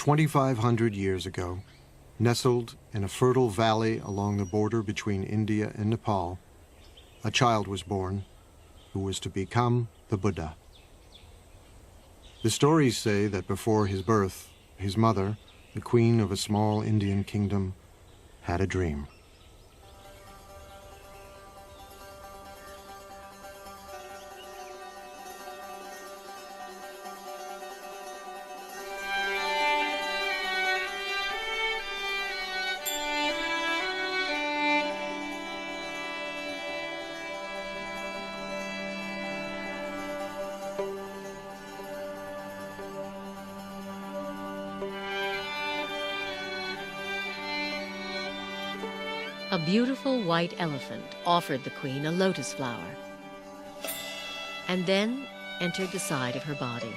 2,500 years ago, nestled in a fertile valley along the border between India and Nepal, a child was born who was to become the Buddha. The stories say that before his birth, his mother, the queen of a small Indian kingdom, had a dream. A beautiful white elephant offered the queen a lotus flower and then entered the side of her body.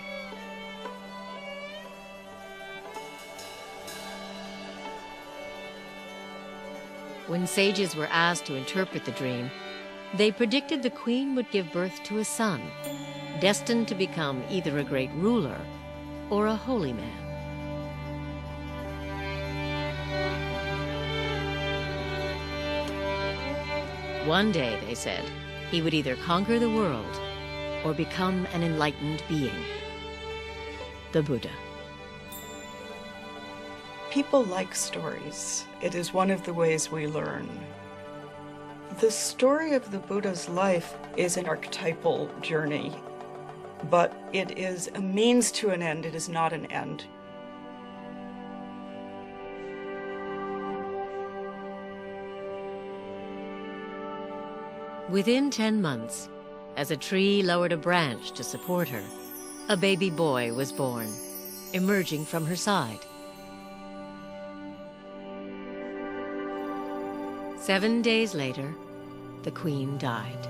When sages were asked to interpret the dream, they predicted the queen would give birth to a son, destined to become either a great ruler or a holy man. One day, they said, he would either conquer the world or become an enlightened being, the Buddha. People like stories. It is one of the ways we learn. The story of the Buddha's life is an archetypal journey, but it is a means to an end. It is not an end. Within 10 months, as a tree lowered a branch to support her, a baby boy was born, emerging from her side. 7 days later, the queen died.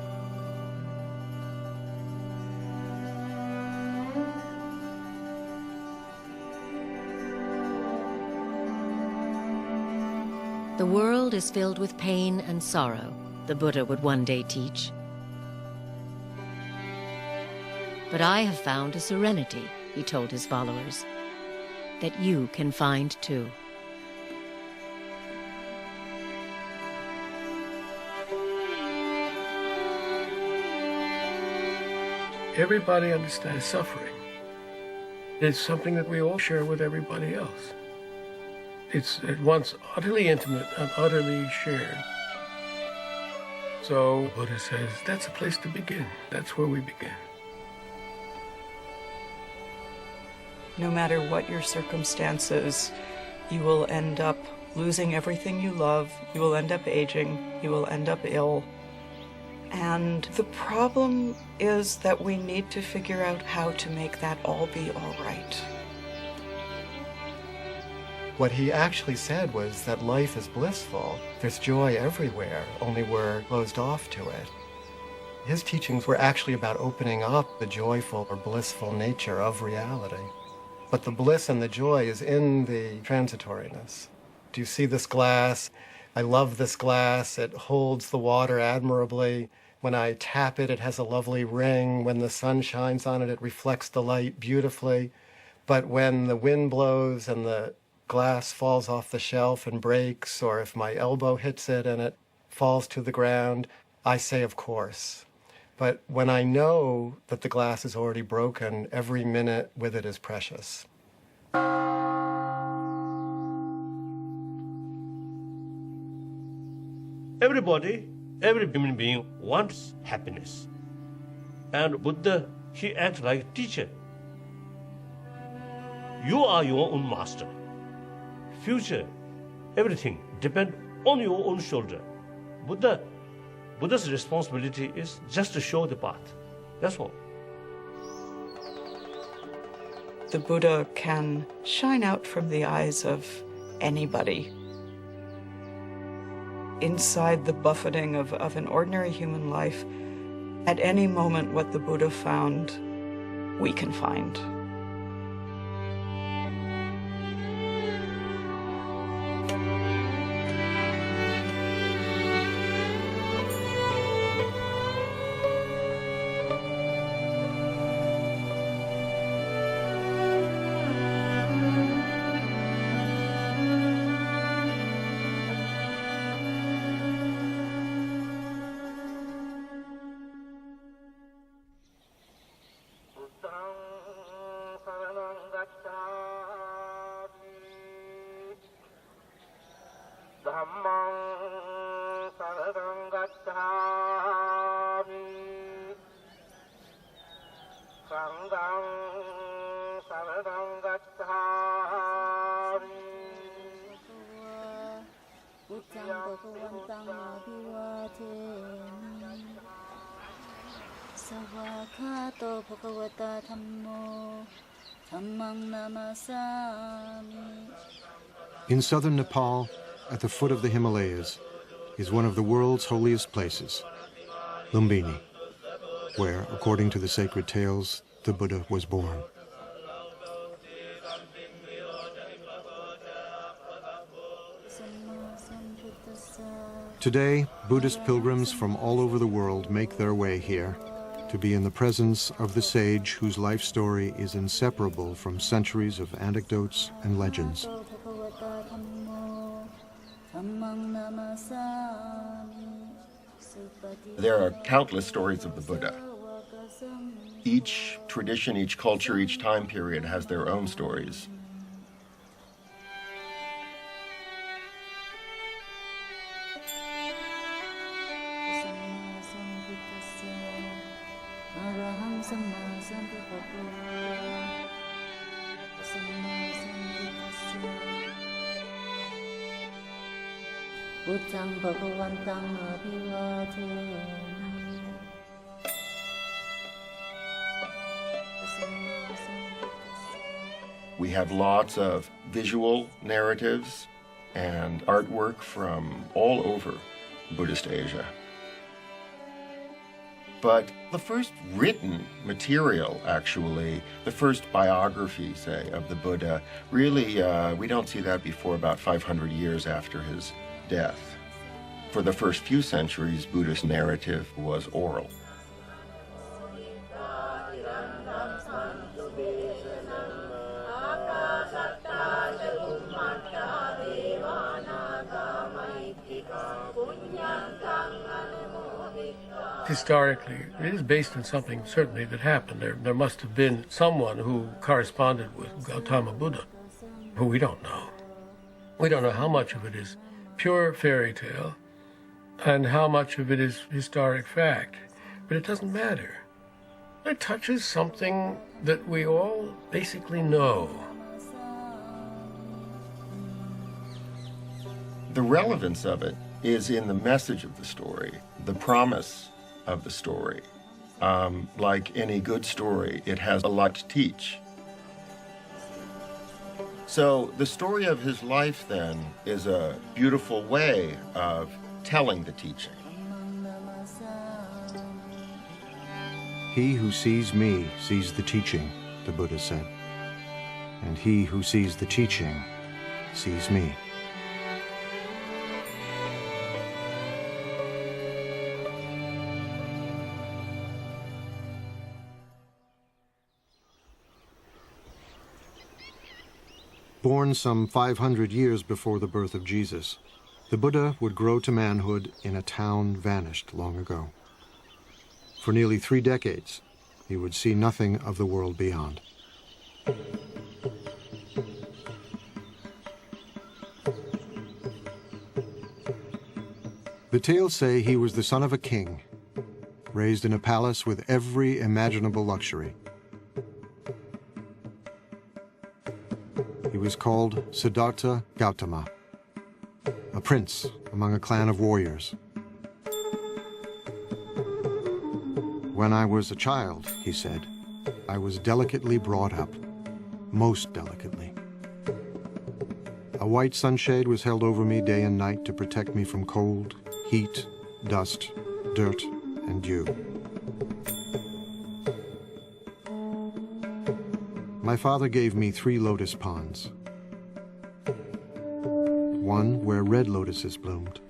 The world is filled with pain and sorrow, the Buddha would one day teach. But I have found a serenity, he told his followers, that you can find too. Everybody understands suffering. It's something that we all share with everybody else. It's at once utterly intimate and utterly shared. So Buddha says, that's a place to begin. That's where we begin. No matter what your circumstances, you will end up losing everything you love. You will end up aging. You will end up ill. And the problem is that we need to figure out how to make that all be all right. What he actually said was that life is blissful. There's joy everywhere, only we're closed off to it. His teachings were actually about opening up the joyful or blissful nature of reality. But the bliss and the joy is in the transitoriness. Do you see this glass? I love this glass. It holds the water admirably. When I tap it, it has a lovely ring. When the sun shines on it, it reflects the light beautifully. But when the wind blows and the glass falls off the shelf and breaks, or if my elbow hits it and it falls to the ground, I say, of course. But when I know that the glass is already broken, every minute with it is precious. Everybody, every human being wants happiness. And Buddha, he acts like a teacher. You are your own master. Future, everything depends on your own shoulder. Buddha's responsibility is just to show the path. That's all. The Buddha can shine out from the eyes of anybody. Inside the buffeting of an ordinary human life, at any moment what the Buddha found, we can find. In southern Nepal, at the foot of the Himalayas, is one of the world's holiest places, Lumbini, where, according to the sacred tales, the Buddha was born. Today, Buddhist pilgrims from all over the world make their way here to be in the presence of the sage whose life story is inseparable from centuries of anecdotes and legends. There are countless stories of the Buddha. Each tradition, each culture, each time period has their own stories. We have lots of visual narratives and artwork from all over Buddhist Asia. But the first written material, actually, the first biography, say, of the Buddha, really, we don't see that before about 500 years after his death. For the first few centuries, Buddhist narrative was oral. Historically, it is based on something certainly that happened. There must have been someone who corresponded with Gautama Buddha, who we don't know. We don't know how much of it is pure fairy tale and how much of it is historic fact. But it doesn't matter. It touches something that we all basically know. The relevance of it is in the message of the story, the promise of the story. Like any good story, it has a lot to teach. So the story of his life, then, is a beautiful way of telling the teaching. He who sees me sees the teaching, the Buddha said. And he who sees the teaching sees me. Born some 500 years before the birth of Jesus, the Buddha would grow to manhood in a town vanished long ago. For nearly 3 decades, he would see nothing of the world beyond. The tales say he was the son of a king, raised in a palace with every imaginable luxury. He was called Siddhartha Gautama, a prince among a clan of warriors. When I was a child, he said, I was delicately brought up, most delicately. A white sunshade was held over me day and night to protect me from cold, heat, dust, dirt, and dew. My father gave me 3 lotus ponds. One where red lotuses bloomed.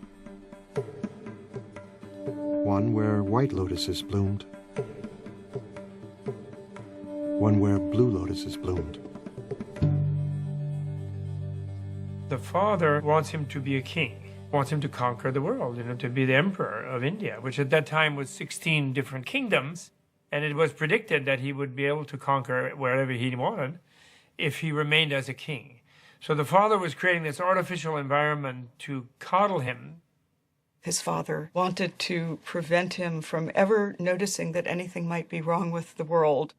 One where white lotuses bloomed. One where blue lotuses bloomed. The father wants him to be a king, wants him to conquer the world, to be the emperor of India, which at that time was 16 different kingdoms. And it was predicted that he would be able to conquer wherever he wanted if he remained as a king. So the father was creating this artificial environment to coddle him. His father wanted to prevent him from ever noticing that anything might be wrong with the world.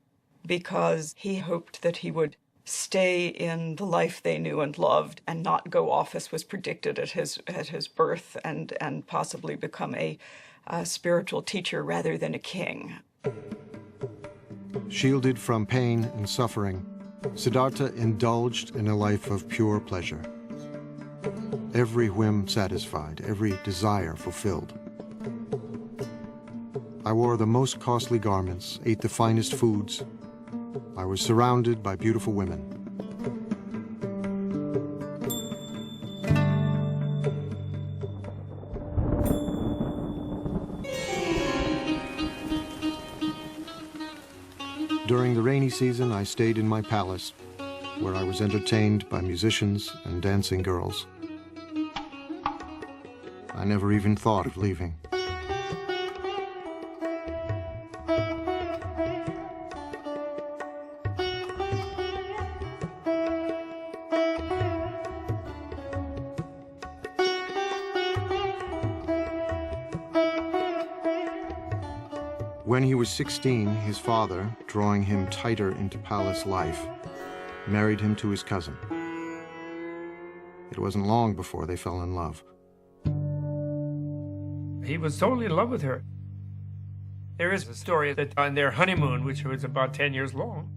because he hoped that he would stay in the life they knew and loved and not go off as was predicted at his birth and possibly become a spiritual teacher rather than a king. Shielded from pain and suffering, Siddhartha indulged in a life of pure pleasure. Every whim satisfied, every desire fulfilled. I wore the most costly garments, ate the finest foods. I was surrounded by beautiful women. During the rainy season, I stayed in my palace, where I was entertained by musicians and dancing girls. I never even thought of leaving. When he was 16, his father, drawing him tighter into palace life, married him to his cousin. It wasn't long before they fell in love. He was totally in love with her. There is a story that on their honeymoon, which was about 10 years long,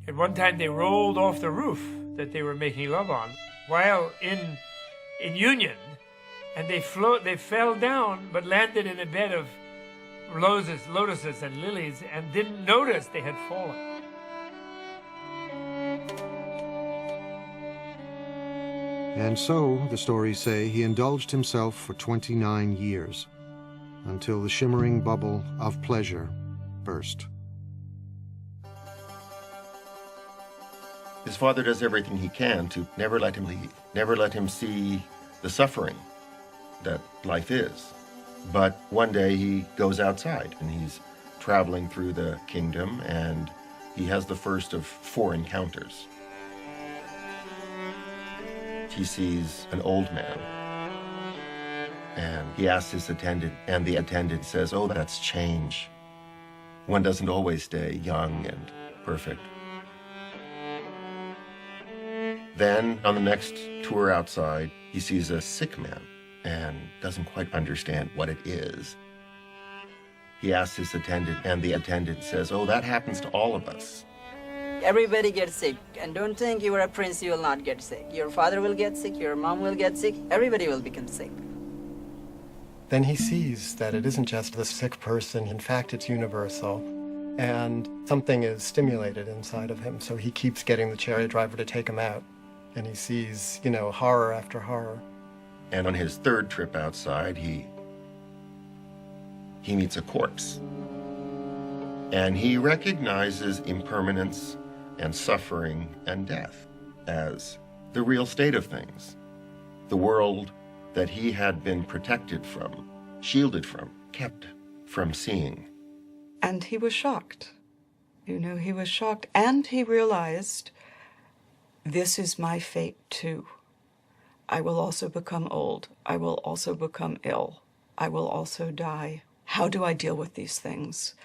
at one time they rolled off the roof that they were making love on while in union, and they fell down but landed in a bed of lotuses and lilies and didn't notice they had fallen. And so, the stories say, he indulged himself for 29 years, until the shimmering bubble of pleasure burst. His father does everything he can to never let him leave, never let him see the suffering that life is. But one day he goes outside and he's traveling through the kingdom and he has the first of 4 encounters. He sees an old man and he asks his attendant, and the attendant says, "Oh, that's change. One doesn't always stay young and perfect." Then on the next tour outside, he sees a sick man and doesn't quite understand what it is. He asks his attendant, and the attendant says, "Oh, that happens to all of us." Everybody gets sick, and don't think you are a prince, you will not get sick. Your father will get sick, your mom will get sick, everybody will become sick. Then he sees that it isn't just the sick person, in fact it's universal, and something is stimulated inside of him, so he keeps getting the chariot driver to take him out, and he sees, horror after horror. And on his 3rd trip outside, he meets a corpse. And he recognizes impermanence and suffering and death as the real state of things. The world that he had been protected from, shielded from, kept from seeing. And he was shocked. He was shocked. And he realized, this is my fate too. I will also become old. I will also become ill. I will also die. How do I deal with these things?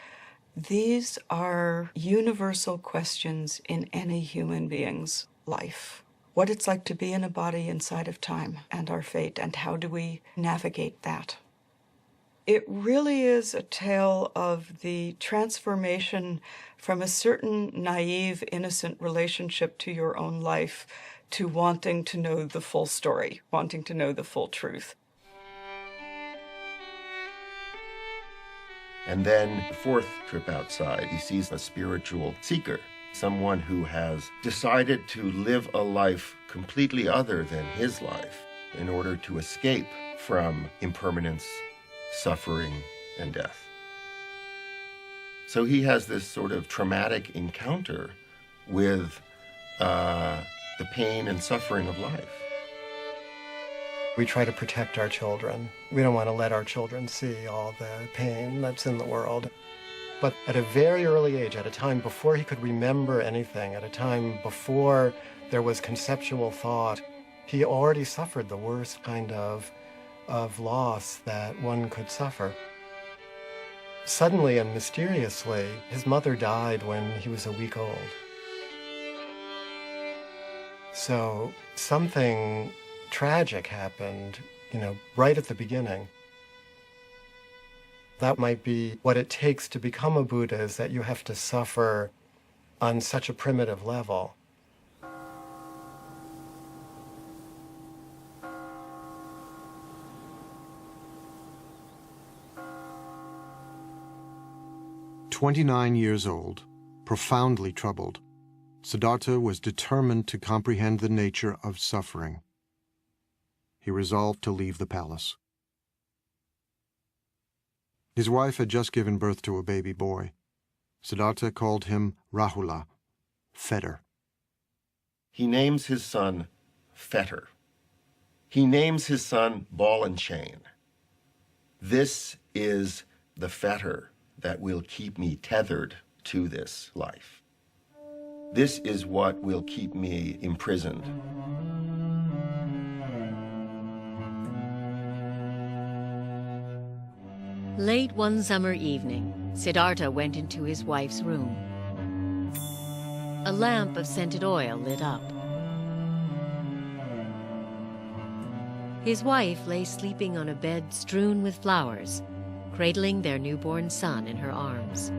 These are universal questions in any human being's life. What it's like to be in a body inside of time and our fate, and how do we navigate that? It really is a tale of the transformation from a certain naive, innocent relationship to your own life to wanting to know the full story, wanting to know the full truth. And then the 4th trip outside, he sees a spiritual seeker, someone who has decided to live a life completely other than his life in order to escape from impermanence, suffering, and death. So he has this sort of traumatic encounter with the pain and suffering of life. We try to protect our children. We don't want to let our children see all the pain that's in the world. But at a very early age, at a time before he could remember anything, at a time before there was conceptual thought, he already suffered the worst kind of loss that one could suffer. Suddenly and mysteriously, his mother died when he was a week old. So something tragic happened, right at the beginning. That might be what it takes to become a Buddha, is that you have to suffer on such a primitive level. "29 years old, profoundly troubled, Siddhartha was determined to comprehend the nature of suffering. He resolved to leave the palace. His wife had just given birth to a baby boy. Siddhartha called him Rahula, fetter. He names his son Fetter. He names his son Ball and Chain. This is the fetter that will keep me tethered to this life. This is what will keep me imprisoned. Late one summer evening, Siddhartha went into his wife's room. A lamp of scented oil lit up. His wife lay sleeping on a bed strewn with flowers, cradling their newborn son in her arms.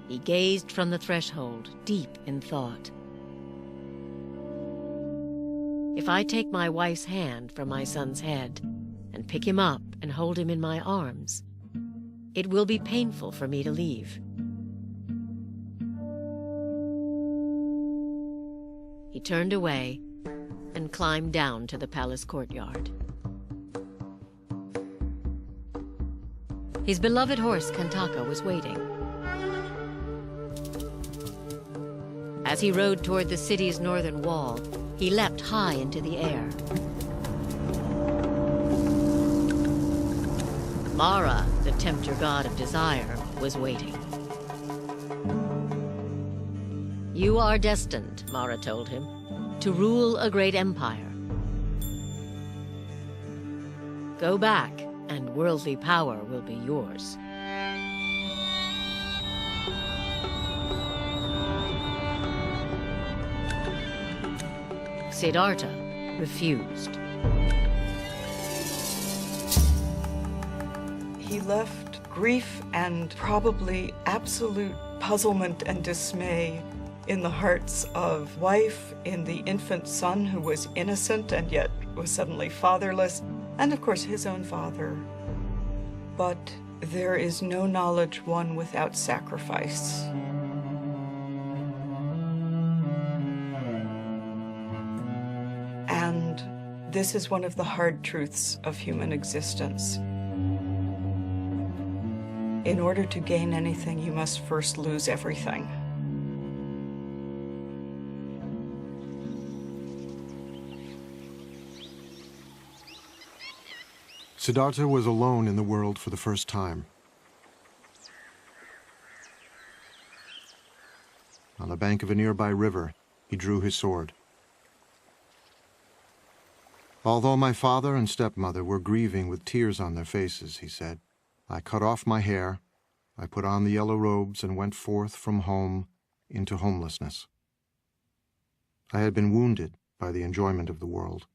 He gazed from the threshold, deep in thought. If I take my wife's hand from my son's head and pick him up and hold him in my arms, it will be painful for me to leave. He turned away and climbed down to the palace courtyard. His beloved horse Kantaka was waiting. As he rode toward the city's northern wall, he leapt high into the air. Mara, the tempter god of desire, was waiting. You are destined, Mara told him, to rule a great empire. Go back, and worldly power will be yours. Siddhartha refused. He left grief and probably absolute puzzlement and dismay in the hearts of wife, in the infant son who was innocent and yet was suddenly fatherless, and of course his own father. But there is no knowledge won without sacrifice. And this is one of the hard truths of human existence. In order to gain anything, you must first lose everything. Siddhartha was alone in the world for the first time. On the bank of a nearby river, he drew his sword. Although my father and stepmother were grieving with tears on their faces, he said, I cut off my hair, I put on the yellow robes and went forth from home into homelessness. I had been wounded by the enjoyment of the world,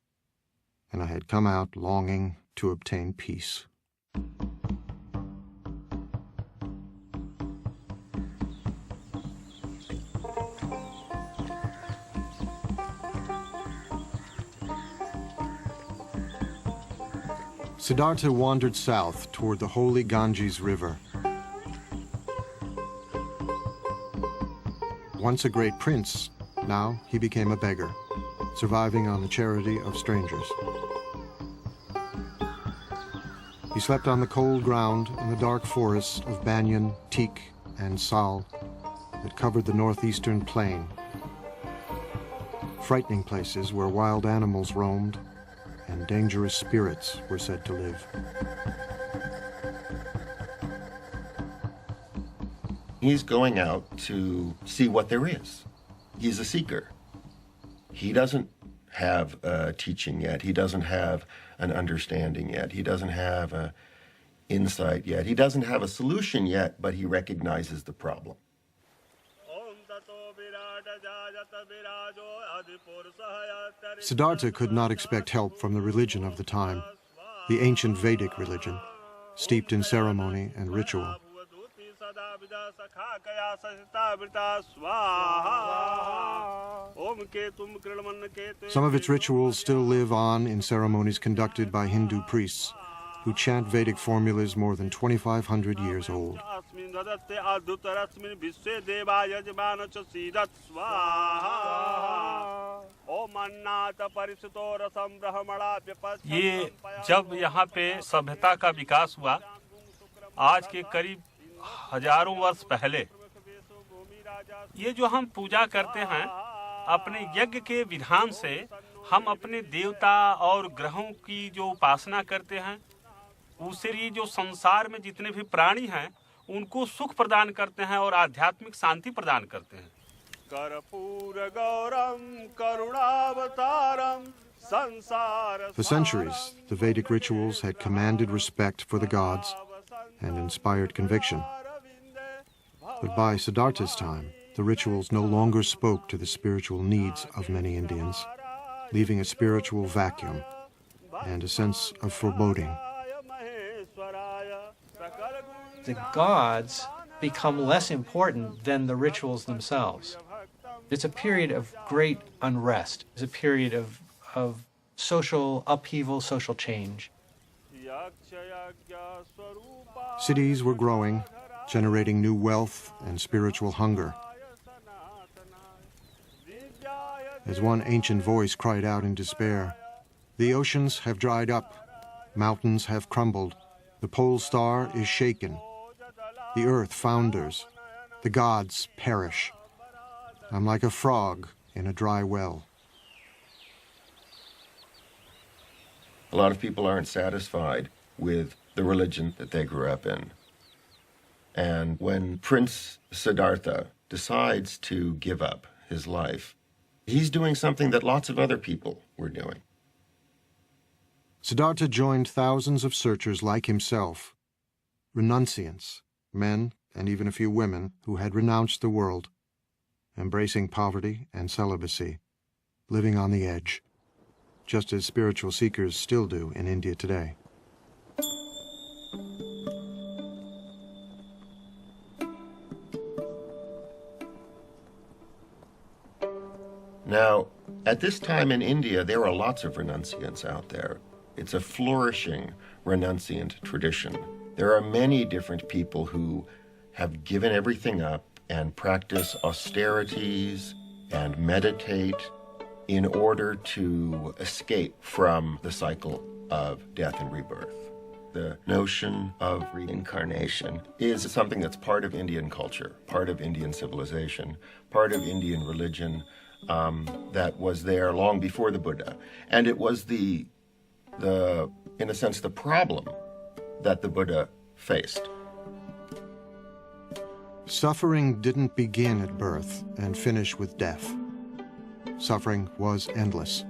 and I had come out longing to obtain peace. Siddhartha wandered south toward the holy Ganges River. Once a great prince, now he became a beggar, surviving on the charity of strangers. He slept on the cold ground in the dark forests of banyan, teak, and sal that covered the northeastern plain, frightening places where wild animals roamed and dangerous spirits were said to live. He's going out to see what there is. He's a seeker. He doesn't have a teaching yet. He doesn't have an understanding yet. He doesn't have insight yet. He doesn't have a solution yet, but he recognizes the problem. Siddhartha could not expect help from the religion of the time, the ancient Vedic religion, steeped in ceremony and ritual. Some of its rituals still live on in ceremonies conducted by Hindu priests, who chant Vedic formulas more than 2,500 years old. ये जब यहाँ पे सभ्यता का विकास हुआ, आज के करीब हजारों वर्ष पहले, ये जो हम पूजा करते हैं, अपने यज्ञ के विधान से हम अपने देवता और ग्रहों की जो उपासना करते हैं, उससे ये जो संसार में जितने भी प्राणी हैं, उनको सुख प्रदान करते हैं और आध्यात्मिक शांति प्रदान करते हैं। For centuries, the Vedic rituals had commanded respect for the gods and inspired conviction. But by Siddhartha's time, the rituals no longer spoke to the spiritual needs of many Indians, leaving a spiritual vacuum and a sense of foreboding. The gods become less important than the rituals themselves. It's a period of great unrest. It's a period of social upheaval, social change. Cities were growing, generating new wealth and spiritual hunger. As one ancient voice cried out in despair, "The oceans have dried up, mountains have crumbled, the pole star is shaken, the earth founders, the gods perish. I'm like a frog in a dry well." A lot of people aren't satisfied with the religion that they grew up in. And when Prince Siddhartha decides to give up his life, he's doing something that lots of other people were doing. Siddhartha joined thousands of searchers like himself, renunciants, men and even a few women who had renounced the world, embracing poverty and celibacy, living on the edge, just as spiritual seekers still do in India today. Now, at this time in India, there are lots of renunciants out there. It's a flourishing renunciant tradition. There are many different people who have given everything up and practice austerities and meditate in order to escape from the cycle of death and rebirth. The notion of reincarnation is something that's part of Indian culture, part of Indian civilization, part of Indian religion, that was there long before the Buddha. And it was the in a sense, the problem that the Buddha faced. Suffering didn't begin at birth and finish with death. Suffering was endless.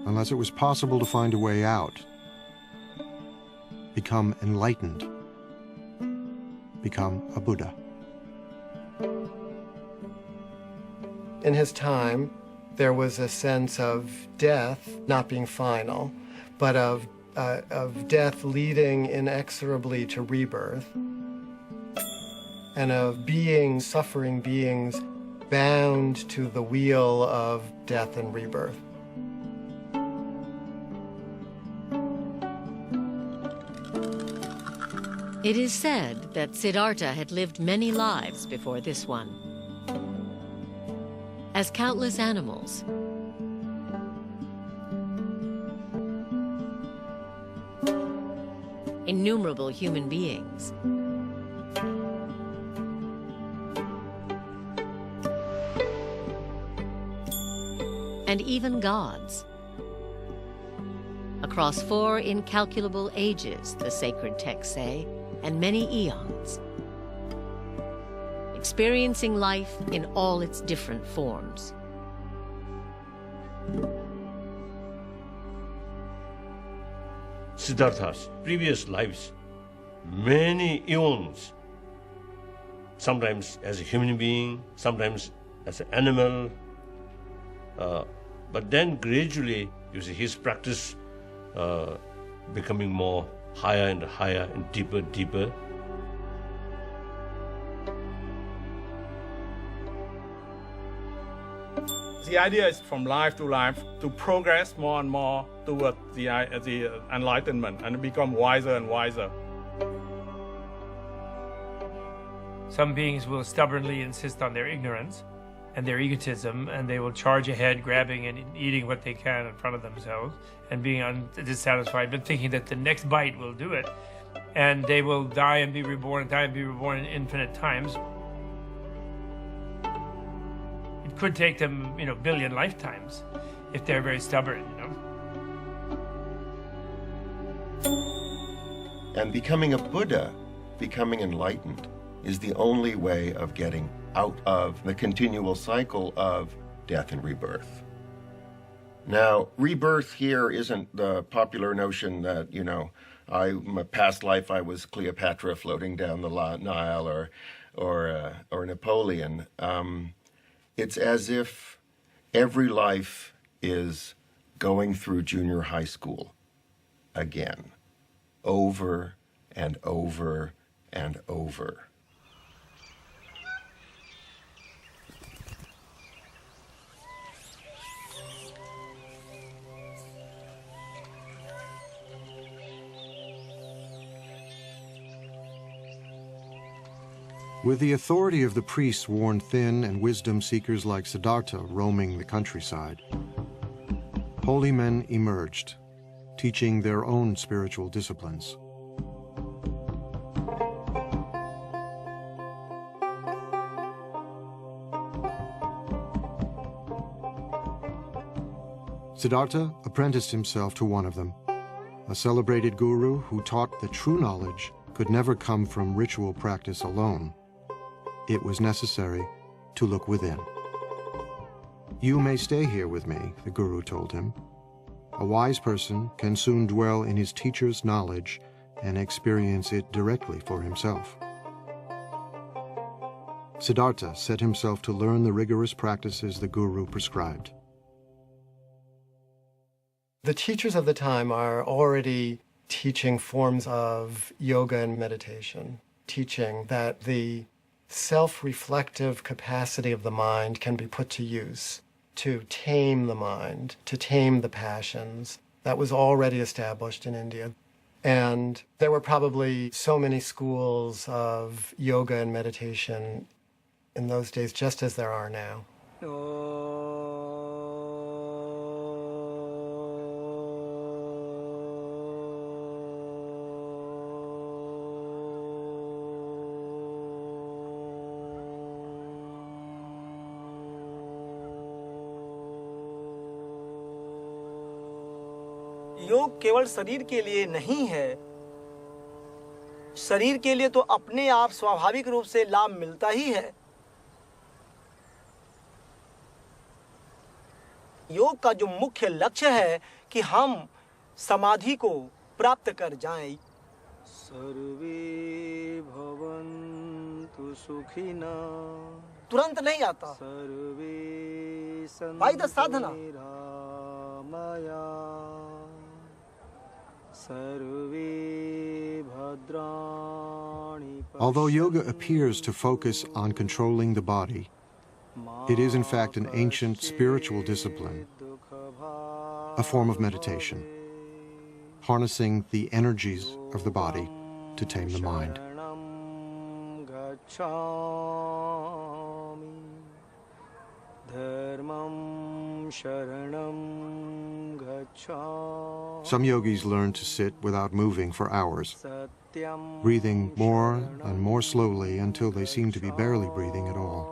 Unless it was possible to find a way out, become enlightened, become a Buddha. In his time, there was a sense of death not being final, but of death leading inexorably to rebirth, and of suffering beings bound to the wheel of death and rebirth. It is said that Siddhartha had lived many lives before this one. As countless animals, innumerable human beings, and even gods. Across 4 incalculable ages, the sacred texts say, and many eons, experiencing life in all its different forms. Siddhartha's previous lives, many eons, sometimes as a human being, sometimes as an animal. But then gradually, you see his practice becoming more higher and higher and deeper, deeper. The idea is from life to life to progress more and more toward the enlightenment and become wiser and wiser. Some beings will stubbornly insist on their ignorance and their egotism, and they will charge ahead, grabbing and eating what they can in front of themselves, and being dissatisfied, but thinking that the next bite will do it. And they will die and be reborn, die and be reborn in infinite times. It could take them, billion lifetimes if they're very stubborn, And becoming a Buddha, becoming enlightened, is the only way of getting out of the continual cycle of death and rebirth. Now, rebirth here isn't the popular notion that, my past life I was Cleopatra floating down the Nile or Napoleon. It's as if every life is going through junior high school again, over and over and over. With the authority of the priests worn thin and wisdom seekers like Siddhartha roaming the countryside, holy men emerged, teaching their own spiritual disciplines. Siddhartha apprenticed himself to one of them, a celebrated guru who taught that true knowledge could never come from ritual practice alone. It was necessary to look within. "You may stay here with me," the guru told him. "A wise person can soon dwell in his teacher's knowledge and experience it directly for himself." Siddhartha set himself to learn the rigorous practices the guru prescribed. The teachers of the time are already teaching forms of yoga and meditation, teaching that the self-reflective capacity of the mind can be put to use to tame the mind, to tame the passions. That was already established in India. And there were probably so many schools of yoga and meditation in those days, just as there are now. योग केवल शरीर के लिए नहीं है। शरीर के लिए तो अपने आप स्वाभाविक रूप से लाभ मिलता ही है। योग का जो मुख्य लक्ष्य है कि हम समाधि को प्राप्त कर जाएं। सर्वे भवन्तु सुखिना तुरंत नहीं आता। सर्वे by the sadhana. Although yoga appears to focus on controlling the body, it is in fact an ancient spiritual discipline, a form of meditation, harnessing the energies of the body to tame the mind. Some yogis learn to sit without moving for hours, breathing more and more slowly until they seem to be barely breathing at all.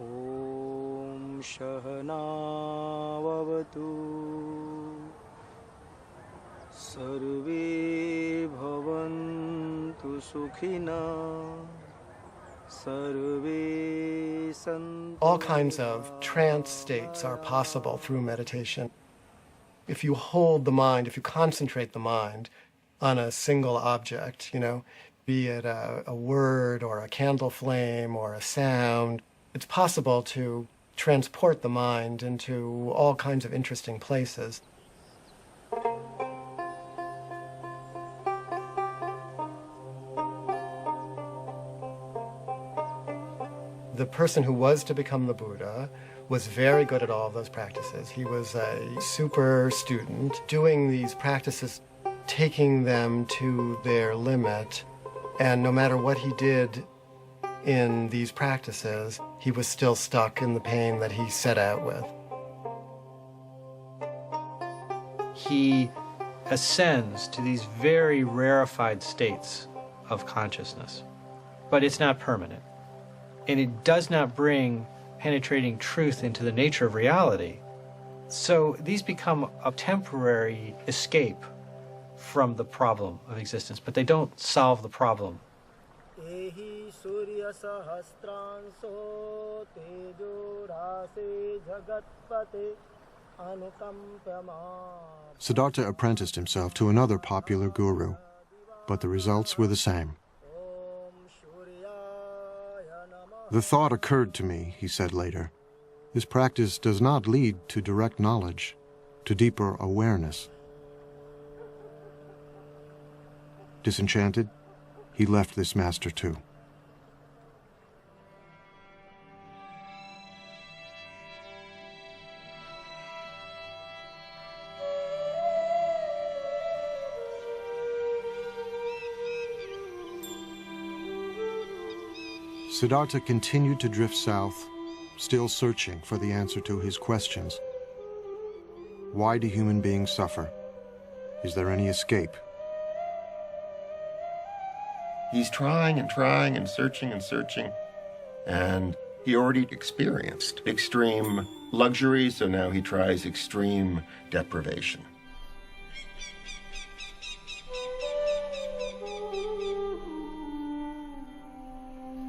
Om Shahana Vavatu Sarve Bhavantu Sukhina. All kinds of trance states are possible through meditation. If you hold the mind, if you concentrate the mind on a single object, be it a word or a candle flame or a sound, it's possible to transport the mind into all kinds of interesting places. The person who was to become the Buddha was very good at all of those practices. He was a super student, doing these practices, taking them to their limit, and no matter what he did in these practices, he was still stuck in the pain that he set out with. He ascends to these very rarefied states of consciousness, but it's not permanent. And it does not bring penetrating truth into the nature of reality. So these become a temporary escape from the problem of existence, but they don't solve the problem. Siddhartha apprenticed himself to another popular guru, but the results were the same. The thought occurred to me, he said later, this practice does not lead to direct knowledge, to deeper awareness. Disenchanted, he left this master too. Siddhartha continued to drift south, still searching for the answer to his questions. Why do human beings suffer? Is there any escape? He's trying and trying and searching, and he already experienced extreme luxury, so now he tries extreme deprivation.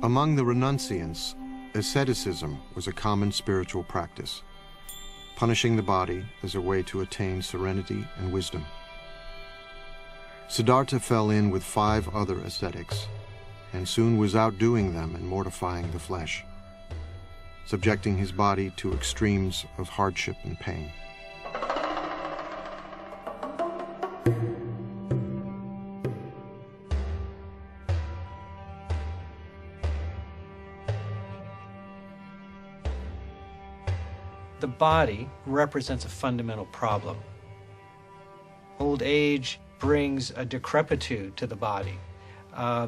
Among the renunciants, asceticism was a common spiritual practice, punishing the body as a way to attain serenity and wisdom. Siddhartha fell in with 5 other ascetics, and soon was outdoing them in mortifying the flesh, subjecting his body to extremes of hardship and pain. The body represents a fundamental problem. Old age brings a decrepitude to the body.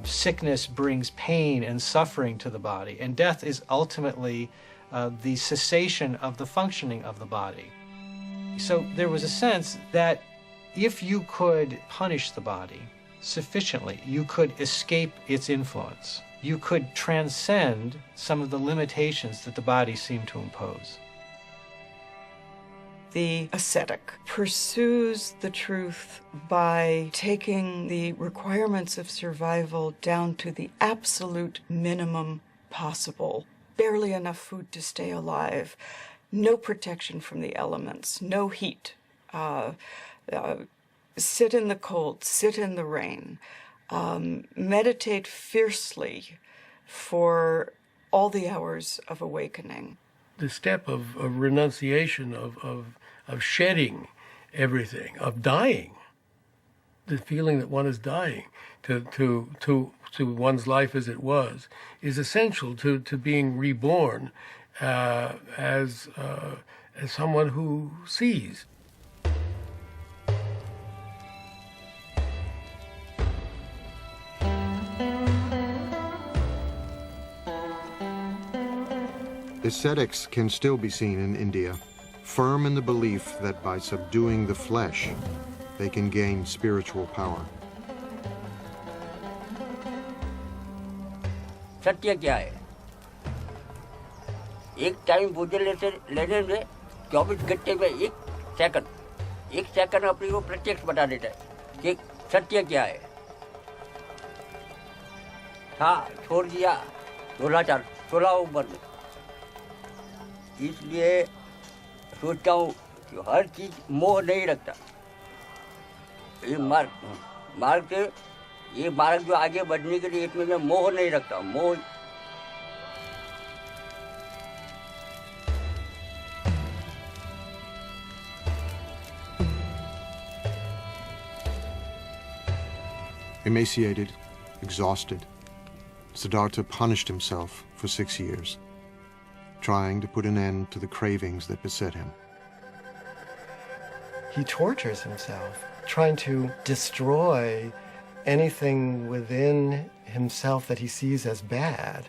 Sickness brings pain and suffering to the body. And death is ultimately the cessation of the functioning of the body. So there was a sense that if you could punish the body sufficiently, you could escape its influence. You could transcend some of the limitations that the body seemed to impose. The ascetic pursues the truth by taking the requirements of survival down to the absolute minimum possible. Barely enough food to stay alive, no protection from the elements, no heat. Sit in the cold, sit in the rain. Meditate fiercely for all the hours of awakening. The step of renunciation, of shedding everything, of dying, the feeling that one is dying to one's life as it was, is essential to being reborn as someone who sees. Ascetics can still be seen in India, firm in the belief that by subduing the flesh, they can gain spiritual power. सत्य क्या है? एक time बुझे लेने में 24 घंटे में एक सेकंड अपने को प्रत्यक्ष बता देता है कि सत्य क्या है. था छोड़ दिया 16 उम्र में. इसलिए सोचता हूँ कि हर चीज मोह नहीं रखता। ये मार्ग जो आगे बढ़ने के लिए इसमें मोह नहीं रखता। मोह Emaciated, exhausted, Siddhartha punished himself for 6 years, trying to put an end to the cravings that beset him. He tortures himself, trying to destroy anything within himself that he sees as bad.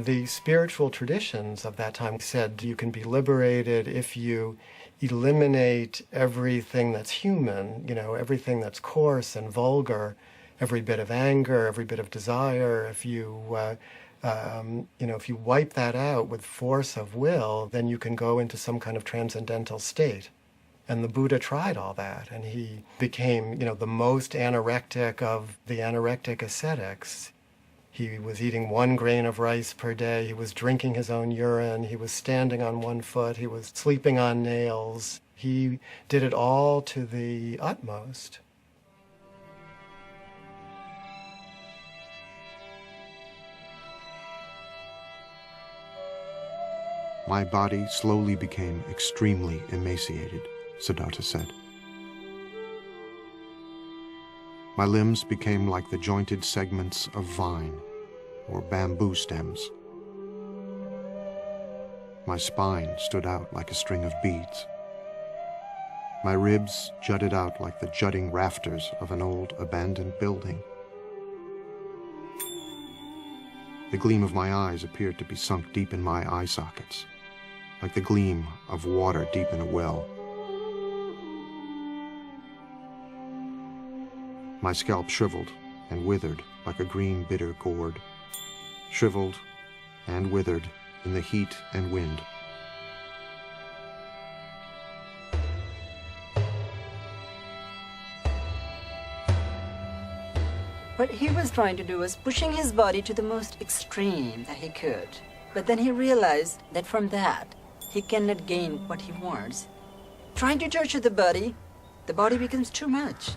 The spiritual traditions of that time said you can be liberated if you eliminate everything that's human, everything that's coarse and vulgar, every bit of anger, every bit of desire. If you wipe that out with force of will, then you can go into some kind of transcendental state. And the Buddha tried all that, and he became, the most anorectic of the anorectic ascetics. He was eating 1 grain of rice per day. He was drinking his own urine. He was standing on 1 foot. He was sleeping on nails. He did it all to the utmost. My body slowly became extremely emaciated, Siddhartha said. My limbs became like the jointed segments of vine or bamboo stems. My spine stood out like a string of beads. My ribs jutted out like the jutting rafters of an old abandoned building. The gleam of my eyes appeared to be sunk deep in my eye sockets, like the gleam of water deep in a well. My scalp shriveled and withered like a green bitter gourd, shriveled and withered in the heat and wind. What he was trying to do was pushing his body to the most extreme that he could. But then he realized that from that, he cannot gain what he wants. Trying to torture the body becomes too much.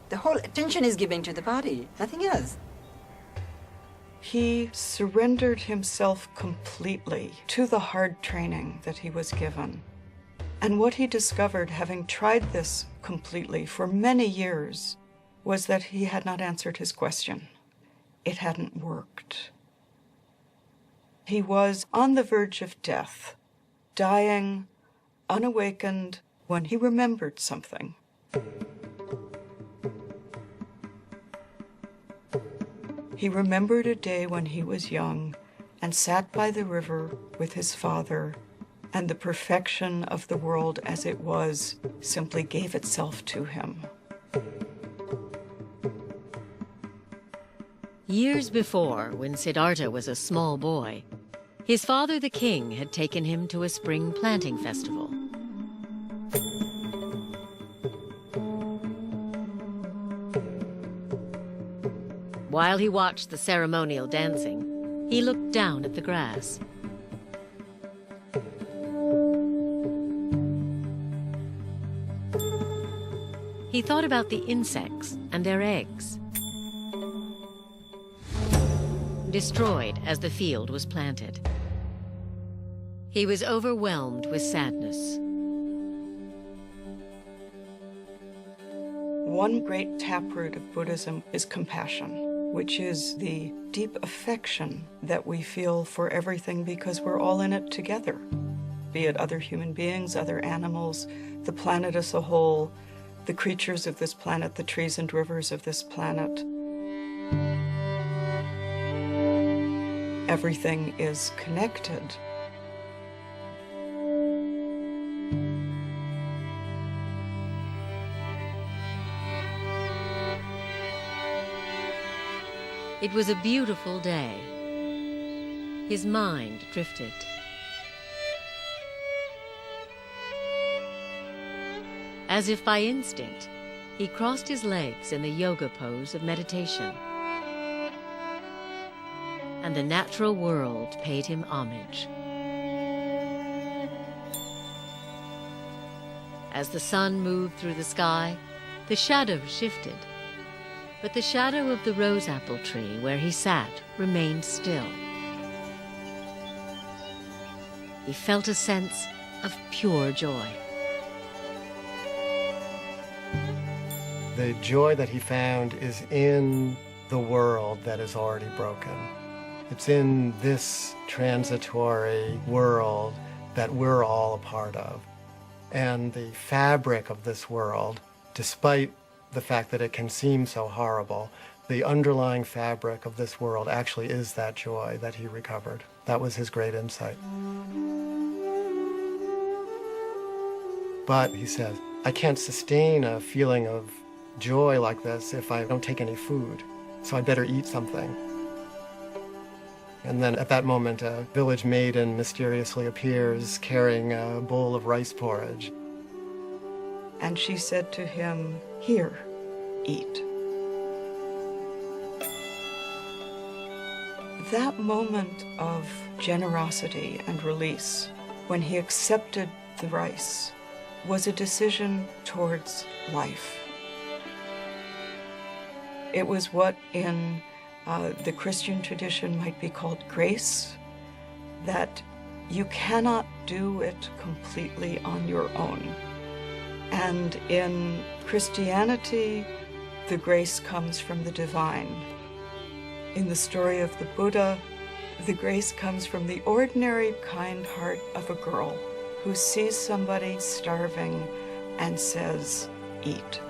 The whole attention is given to the body, nothing else. He surrendered himself completely to the hard training that he was given. And what he discovered, having tried this completely for many years, was that he had not answered his question. It hadn't worked. He was on the verge of death, dying, unawakened, when he remembered something. He remembered a day when he was young and sat by the river with his father, and the perfection of the world as it was simply gave itself to him. Years before, when Siddhartha was a small boy, his father the king had taken him to a spring planting festival. While he watched the ceremonial dancing, he looked down at the grass. He thought about the insects and their eggs, destroyed as the field was planted. He was overwhelmed with sadness. One great taproot of Buddhism is compassion, which is the deep affection that we feel for everything because we're all in it together, be it other human beings, other animals, the planet as a whole, the creatures of this planet, the trees and rivers of this planet. Everything is connected. It was a beautiful day. His mind drifted. As if by instinct, he crossed his legs in the yoga pose of meditation. And the natural world paid him homage. As the sun moved through the sky, the shadows shifted, but the shadow of the rose apple tree where he sat remained still. He felt a sense of pure joy. The joy that he found is in the world that is already broken. It's in this transitory world that we're all a part of. And the fabric of this world, despite the fact that it can seem so horrible, the underlying fabric of this world actually is that joy that he recovered. That was his great insight. But, he says, I can't sustain a feeling of joy like this if I don't take any food, so I better eat something. And then at that moment, a village maiden mysteriously appears carrying a bowl of rice porridge. And she said to him, "Here, eat." That moment of generosity and release, when he accepted the rice, was a decision towards life. It was what in the Christian tradition might be called grace, that you cannot do it completely on your own. And in Christianity, the grace comes from the divine. In the story of the Buddha, the grace comes from the ordinary kind heart of a girl who sees somebody starving and says, "Eat."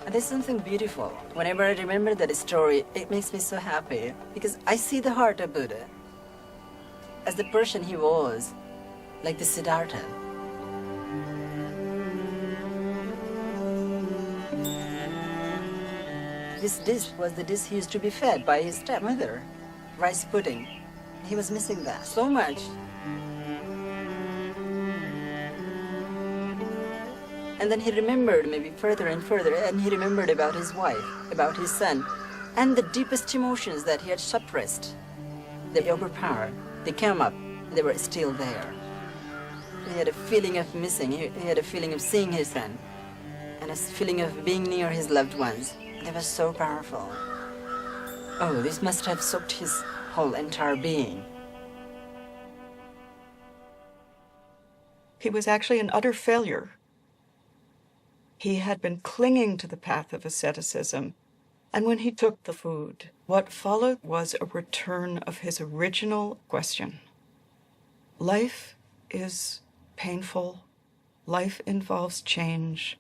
There's something beautiful. Whenever I remember that story, it makes me so happy because I see the heart of Buddha as the person he was, like the Siddhartha. This dish was the dish he used to be fed by his stepmother, rice pudding. He was missing that so much. And then he remembered maybe further and further, and he remembered about his wife, about his son, and the deepest emotions that he had suppressed. They overpowered. They came up. They were still there. He had a feeling of missing. He had a feeling of seeing his son, and a feeling of being near his loved ones. They were so powerful. Oh, this must have soaked his whole entire being. He was actually an utter failure. He had been clinging to the path of asceticism, and when he took the food, what followed was a return of his original question. Life is painful. Life involves change.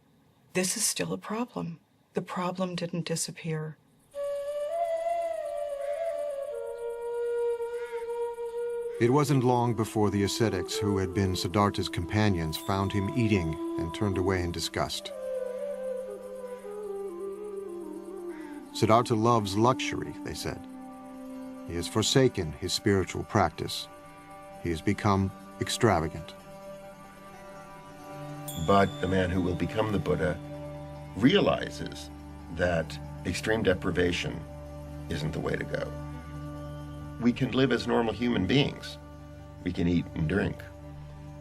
This is still a problem. The problem didn't disappear. It wasn't long before the ascetics who had been Siddhartha's companions found him eating and turned away in disgust. Siddhartha loves luxury, they said. He has forsaken his spiritual practice. He has become extravagant. But the man who will become the Buddha realizes that extreme deprivation isn't the way to go. We can live as normal human beings. We can eat and drink.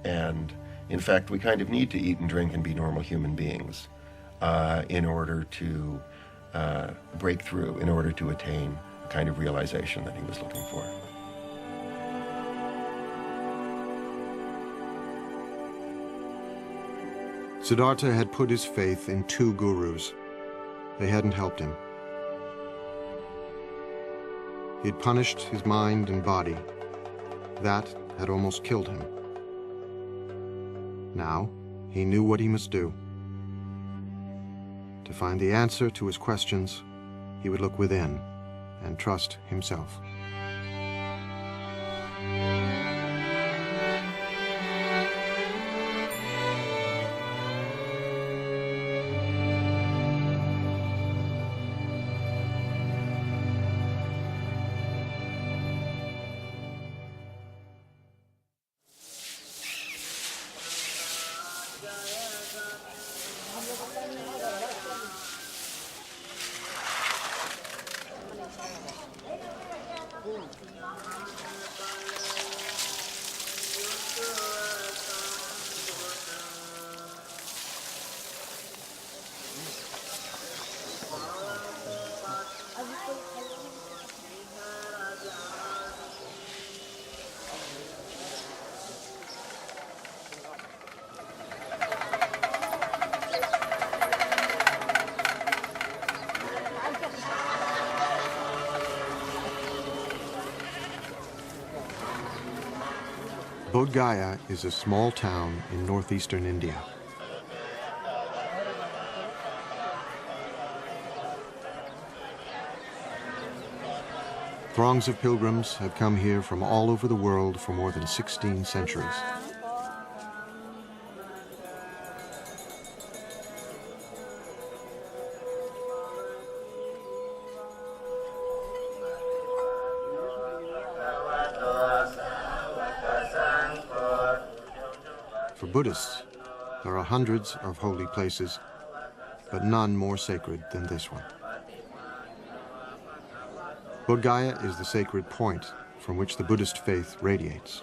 And in fact, we kind of need to eat and drink and be normal human beings in order to break through, in order to attain the kind of realization that he was looking for. Siddhartha had put his faith in 2 gurus. They hadn't helped him. He'd punished his mind and body. That had almost killed him. Now, he knew what he must do. To find the answer to his questions, he would look within and trust himself. Bodh Gaya is a small town in northeastern India. Throngs of pilgrims have come here from all over the world for more than 16 centuries. For Buddhists, there are hundreds of holy places, but none more sacred than this one. Bodh Gaya is the sacred point from which the Buddhist faith radiates.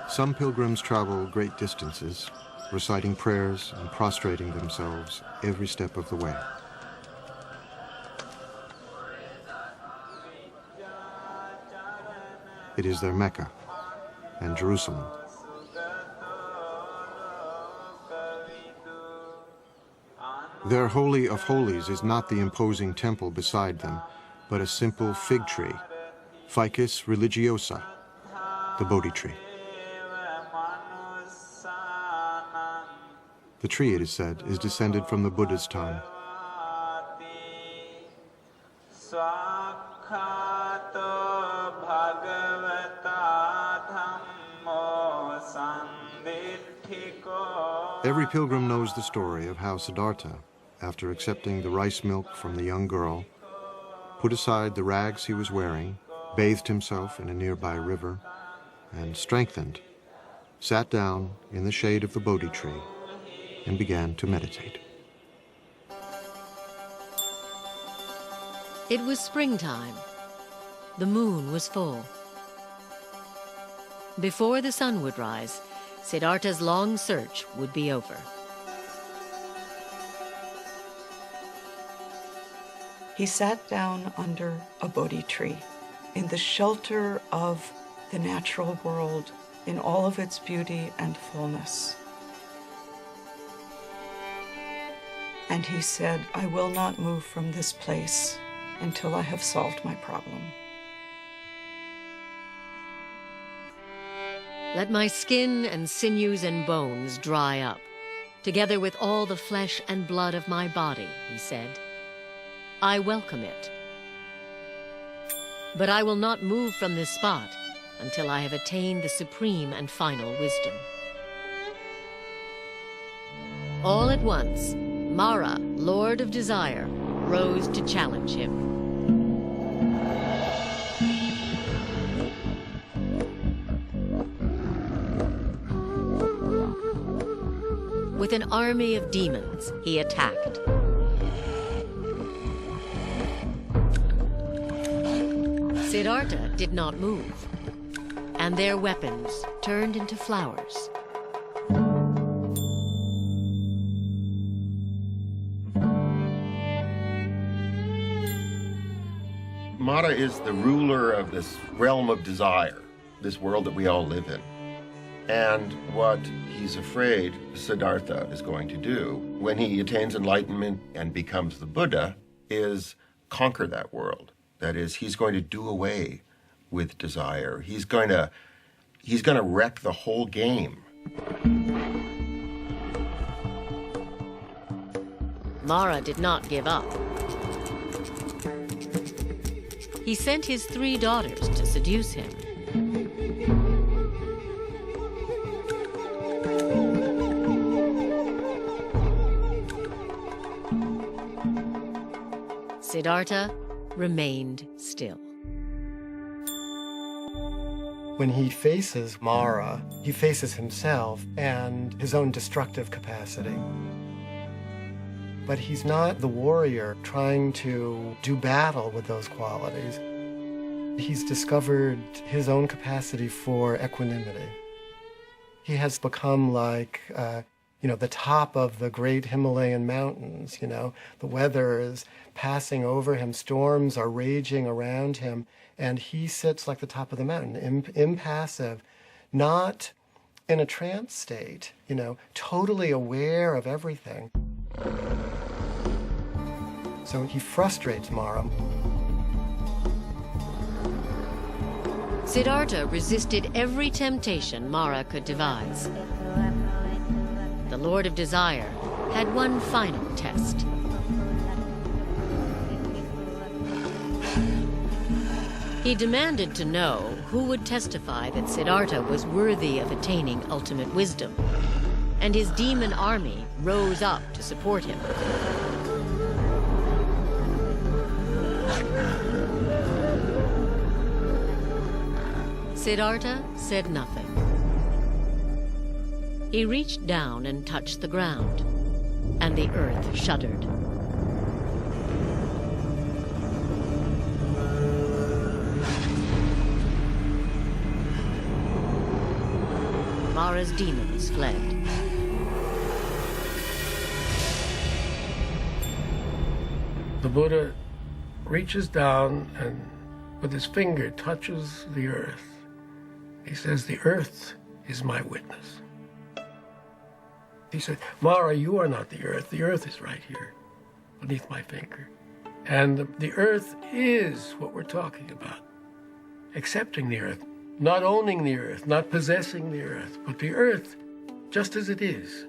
Some pilgrims travel great distances, reciting prayers and prostrating themselves every step of the way. It is their Mecca and Jerusalem. Their Holy of Holies is not the imposing temple beside them, but a simple fig tree, Ficus religiosa, the Bodhi tree. The tree, it is said, is descended from the Buddha's time. Every pilgrim knows the story of how Siddhartha, after accepting the rice milk from the young girl, put aside the rags he was wearing, bathed himself in a nearby river, and strengthened, sat down in the shade of the Bodhi tree and began to meditate. It was springtime. The moon was full. Before the sun would rise, Siddhartha's long search would be over. He sat down under a Bodhi tree in the shelter of the natural world in all of its beauty and fullness. And he said, I will not move from this place until I have solved my problem. Let my skin and sinews and bones dry up, together with all the flesh and blood of my body, he said. I welcome it. But I will not move from this spot until I have attained the supreme and final wisdom. All at once, Mara, Lord of Desire, rose to challenge him. With an army of demons, he attacked. Siddhartha did not move, and their weapons turned into flowers. Mara is the ruler of this realm of desire, this world that we all live in. And what he's afraid Siddhartha is going to do when he attains enlightenment and becomes the Buddha is conquer that world. That is, he's going to do away with desire. He's going to wreck the whole game. Mara did not give up. He sent his 3 daughters to seduce him. Siddhartha remained still. When he faces Mara, he faces himself and his own destructive capacity. But he's not the warrior trying to do battle with those qualities. He's discovered his own capacity for equanimity. He has become like, the top of the great Himalayan mountains, The weather is passing over him, storms are raging around him, and he sits like the top of the mountain, impassive, not in a trance state, totally aware of everything. So he frustrates Mara. Siddhartha resisted every temptation Mara could devise. The Lord of Desire had one final test. He demanded to know who would testify that Siddhartha was worthy of attaining ultimate wisdom, and his demon army rose up to support him. Siddhartha said nothing. He reached down and touched the ground, and the earth shuddered. Mara's demons fled. The Buddha reaches down and with his finger touches the earth. He says, "The earth is my witness." He said, "Mara, you are not the earth is right here, beneath my finger." And the earth is what we're talking about. Accepting the earth, not owning the earth, not possessing the earth, but the earth just as it is,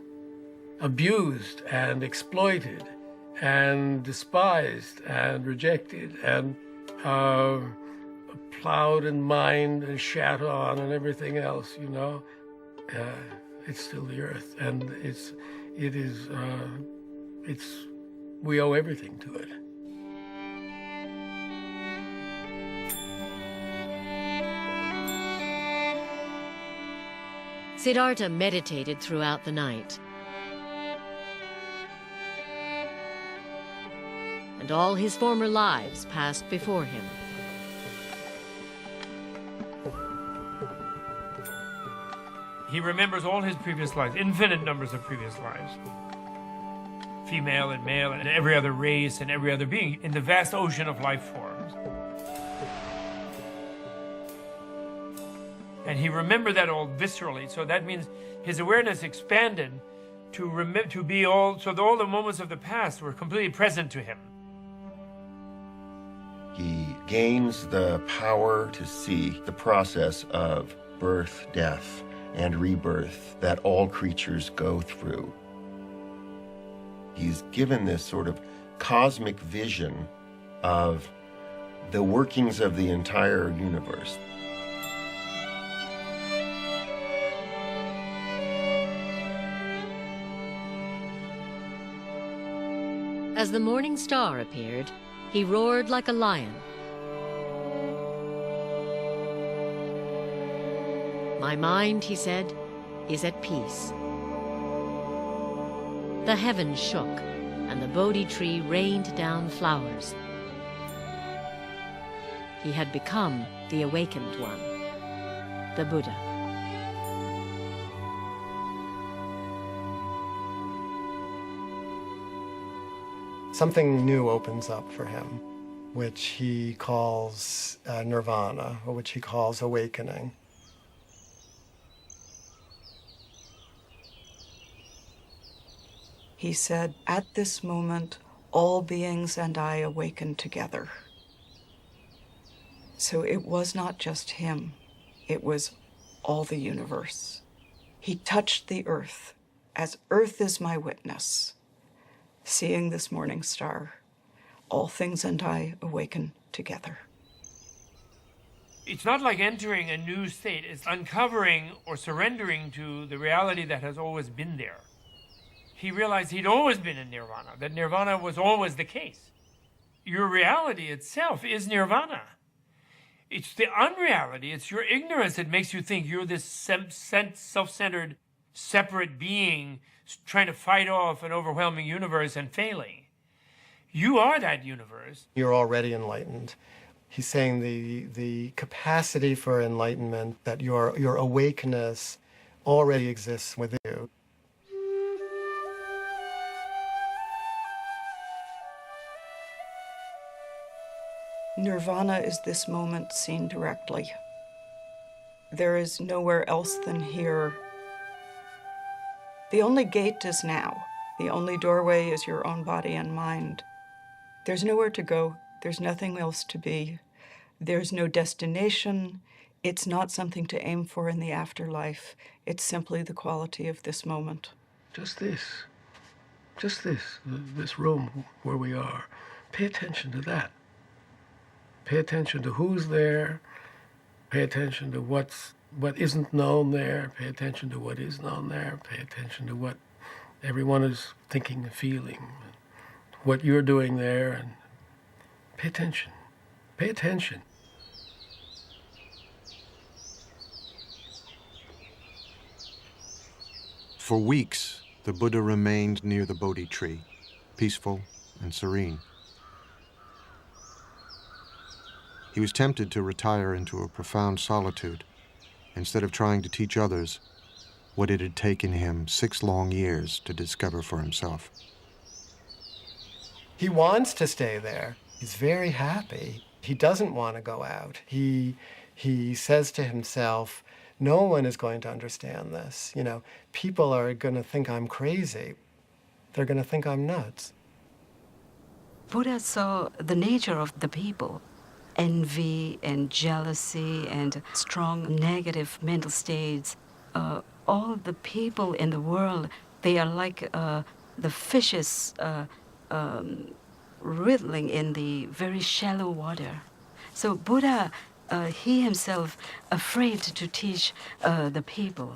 abused and exploited and despised and rejected and plowed and mined and shat on and everything else, you know. It's still the earth, and we owe everything to it. Siddhartha meditated throughout the night. And all his former lives passed before him. He remembers all his previous lives, infinite numbers of previous lives. Female and male and every other race and every other being in the vast ocean of life forms. And he remembered that all viscerally, so that means his awareness expanded to be all, so that all the moments of the past were completely present to him. He gains the power to see the process of birth, death, and rebirth that all creatures go through. He's given this sort of cosmic vision of the workings of the entire universe. As the morning star appeared, he roared like a lion. "My mind," he said, "is at peace." The heavens shook, and the Bodhi tree rained down flowers. He had become the awakened one, the Buddha. Something new opens up for him, which he calls nirvana, or which he calls awakening. He said, "At this moment, all beings and I awaken together." So it was not just him, it was all the universe. He touched the earth, as earth is my witness. Seeing this morning star, all things and I awaken together. It's not like entering a new state, it's uncovering or surrendering to the reality that has always been there. He realized he'd always been in nirvana, that nirvana was always the case. Your reality itself is nirvana. It's the unreality, it's your ignorance that makes you think you're this self-centered, separate being trying to fight off an overwhelming universe and failing. You are that universe. You're already enlightened. He's saying the capacity for enlightenment, that your awakeness already exists within you. Nirvana is this moment seen directly. There is nowhere else than here. The only gate is now. The only doorway is your own body and mind. There's nowhere to go. There's nothing else to be. There's no destination. It's not something to aim for in the afterlife. It's simply the quality of this moment. Just this, this room where we are. Pay attention to that. Pay attention to who's there. Pay attention to what isn't known there. Pay attention to what is known there. Pay attention to what everyone is thinking and feeling, what you're doing there, and pay attention. Pay attention. For weeks, the Buddha remained near the Bodhi tree, peaceful and serene. He was tempted to retire into a profound solitude, instead of trying to teach others what it had taken him 6 long years to discover for himself. He wants to stay there. He's very happy. He doesn't want to go out. He says to himself, no one is going to understand this. You know, people are going to think I'm crazy. They're going to think I'm nuts. Buddha saw the nature of the people, envy and jealousy and strong negative mental states. All the people in the world, they are like the fishes wriggling in the very shallow water. So Buddha, he himself, afraid to teach the people.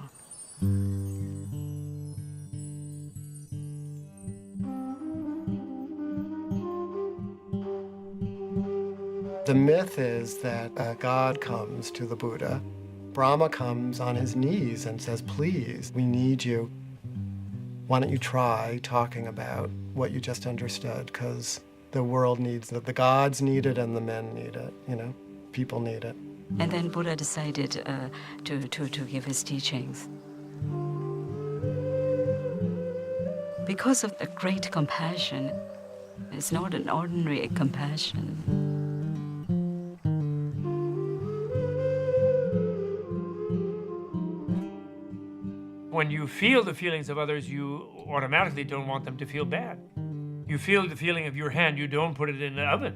The myth is that God comes to the Buddha. Brahma comes on his knees and says, please, we need you. Why don't you try talking about what you just understood? Because the world needs it. The gods need it and the men need it, you know? People need it. And then Buddha decided to give his teachings. Because of the great compassion, it's not an ordinary compassion. When you feel the feelings of others, you automatically don't want them to feel bad. You feel the feeling of your hand, you don't put it in the oven.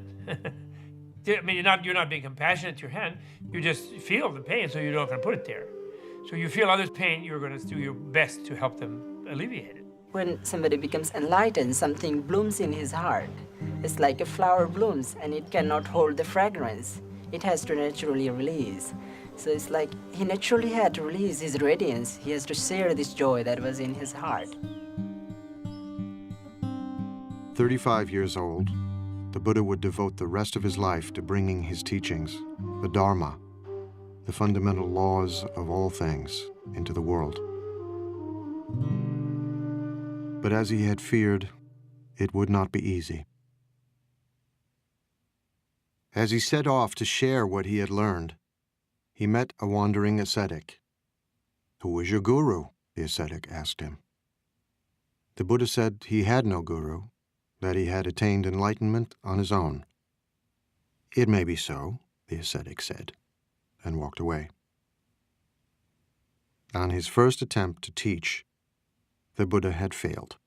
I mean, you're not being compassionate to your hand, you just feel the pain, so you're not going to put it there. So you feel others' pain, you're going to do your best to help them alleviate it. When somebody becomes enlightened, something blooms in his heart. It's like a flower blooms and it cannot hold the fragrance. It has to naturally release. So it's like he naturally had to release his radiance. He has to share this joy that was in his heart. 35 years old, the Buddha would devote the rest of his life to bringing his teachings, the Dharma, the fundamental laws of all things, into the world. But as he had feared, it would not be easy. As he set off to share what he had learned, he met a wandering ascetic. "Who is your guru?" the ascetic asked him. The Buddha said he had no guru, that he had attained enlightenment on his own. "It may be so," the ascetic said, and walked away. On his first attempt to teach, the Buddha had failed.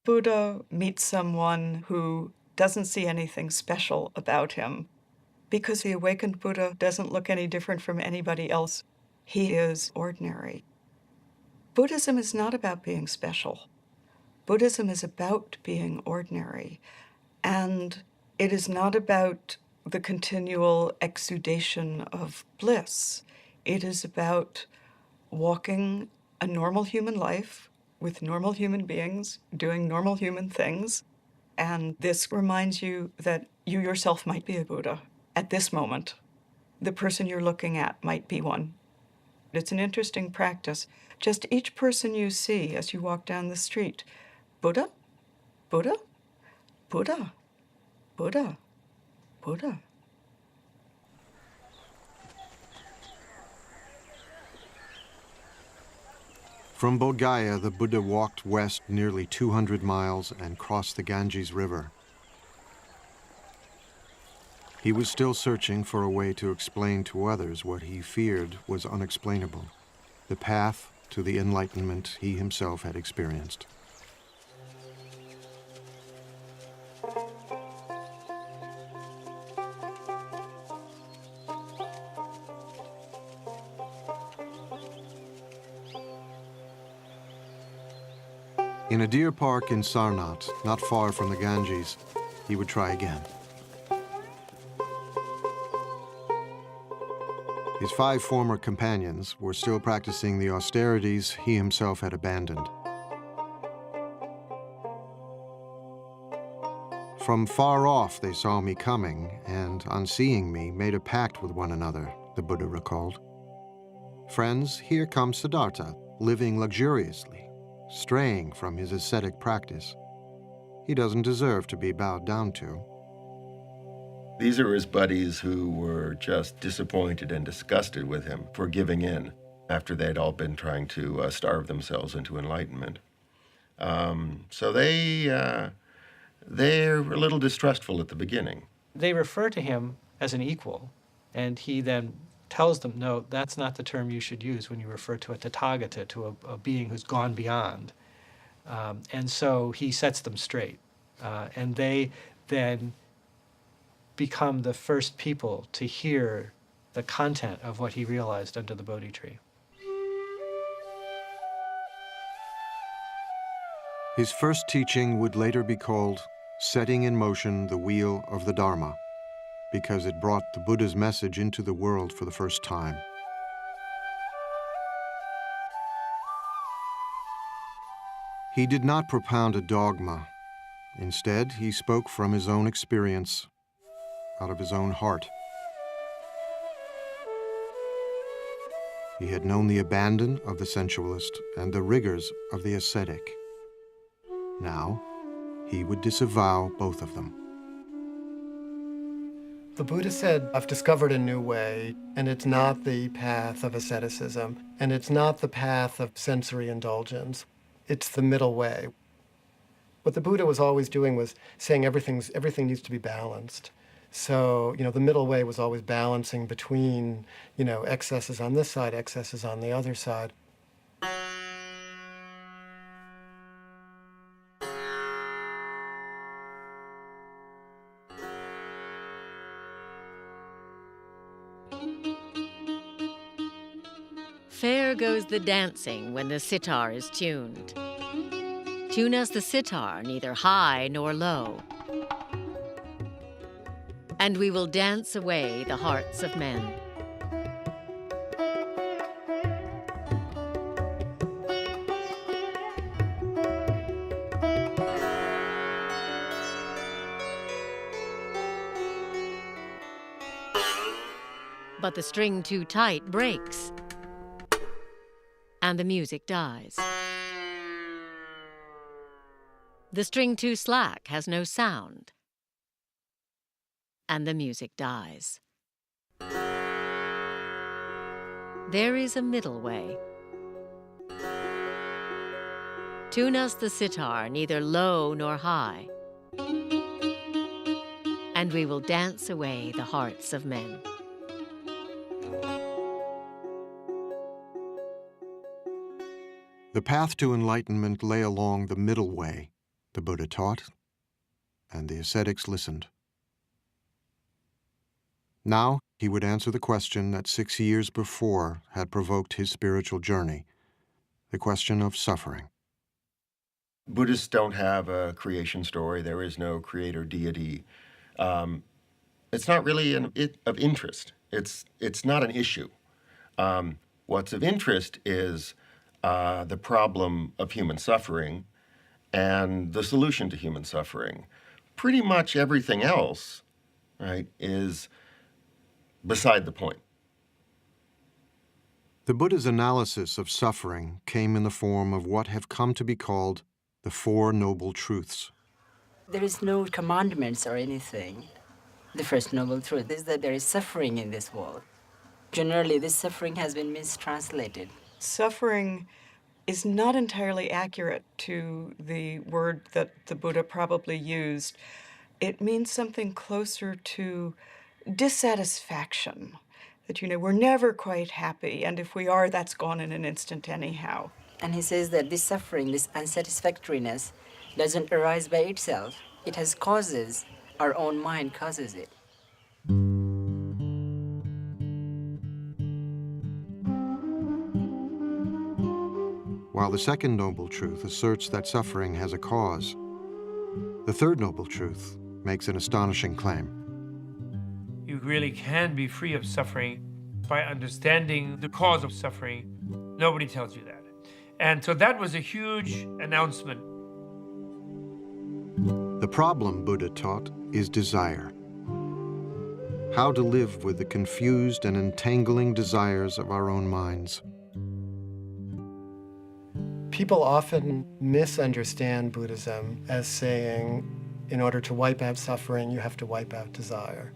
Buddha meets someone who doesn't see anything special about him. Because the awakened Buddha doesn't look any different from anybody else. He is ordinary. Buddhism is not about being special. Buddhism is about being ordinary. And it is not about the continual exudation of bliss. It is about walking a normal human life with normal human beings, doing normal human things. And this reminds you that you yourself might be a Buddha. At this moment, the person you're looking at might be one. It's an interesting practice. Just each person you see as you walk down the street, Buddha, Buddha, Buddha, Buddha, Buddha. From Bodh Gaya, the Buddha walked west nearly 200 miles and crossed the Ganges River. He was still searching for a way to explain to others what he feared was unexplainable, the path to the enlightenment he himself had experienced. In a deer park in Sarnath, not far from the Ganges, he would try again. His 5 former companions were still practicing the austerities he himself had abandoned. From far off they saw me coming, and on seeing me, made a pact with one another, the Buddha recalled. Friends, here comes Siddhartha, living luxuriously, straying from his ascetic practice. He doesn't deserve to be bowed down to. These are his buddies who were just disappointed and disgusted with him for giving in after they'd all been trying to starve themselves into enlightenment. So they're a little distrustful at the beginning. They refer to him as an equal, and he then tells them, no, that's not the term you should use when you refer to a Tathagata, to a being who's gone beyond. And so he sets them straight. And they then become the first people to hear the content of what he realized under the Bodhi tree. His first teaching would later be called setting in motion the wheel of the Dharma, because it brought the Buddha's message into the world for the first time. He did not propound a dogma. Instead, he spoke from his own experience, out of his own heart. He had known the abandon of the sensualist and the rigors of the ascetic. Now, he would disavow both of them. The Buddha said, I've discovered a new way, and it's not the path of asceticism, and it's not the path of sensory indulgence. It's the middle way. What the Buddha was always doing was saying everything needs to be balanced. So, the middle way was always balancing between, excesses on this side, excesses on the other side. Fair goes the dancing when the sitar is tuned. Tune us the sitar, neither high nor low, and we will dance away the hearts of men. But the string too tight breaks, and the music dies. The string too slack has no sound, and the music dies. There is a middle way. Tune us the sitar, neither low nor high, and we will dance away the hearts of men. The path to enlightenment lay along the middle way, the Buddha taught, and the ascetics listened. Now he would answer the question that 6 years before had provoked his spiritual journey, the question of suffering. Buddhists don't have a creation story. There is no creator deity. It's not really of interest. It's not an issue. What's of interest is the problem of human suffering and the solution to human suffering. Pretty much everything else, right, is beside the point. The Buddha's analysis of suffering came in the form of what have come to be called the Four Noble Truths. There is no commandments or anything. The first noble truth is that there is suffering in this world. Generally, this suffering has been mistranslated. Suffering is not entirely accurate to the word that the Buddha probably used. It means something closer to dissatisfaction, that, we're never quite happy, and if we are, that's gone in an instant anyhow. And he says that this suffering, this unsatisfactoriness, doesn't arise by itself. It has causes. Our own mind causes it. while the second noble truth asserts that suffering has a cause. The third noble truth makes an astonishing claim. You really can be free of suffering by understanding the cause of suffering. Nobody tells you that. And so that was a huge announcement. The problem, Buddha taught, is desire. How to live with the confused and entangling desires of our own minds. People often misunderstand Buddhism as saying, in order to wipe out suffering, you have to wipe out desire.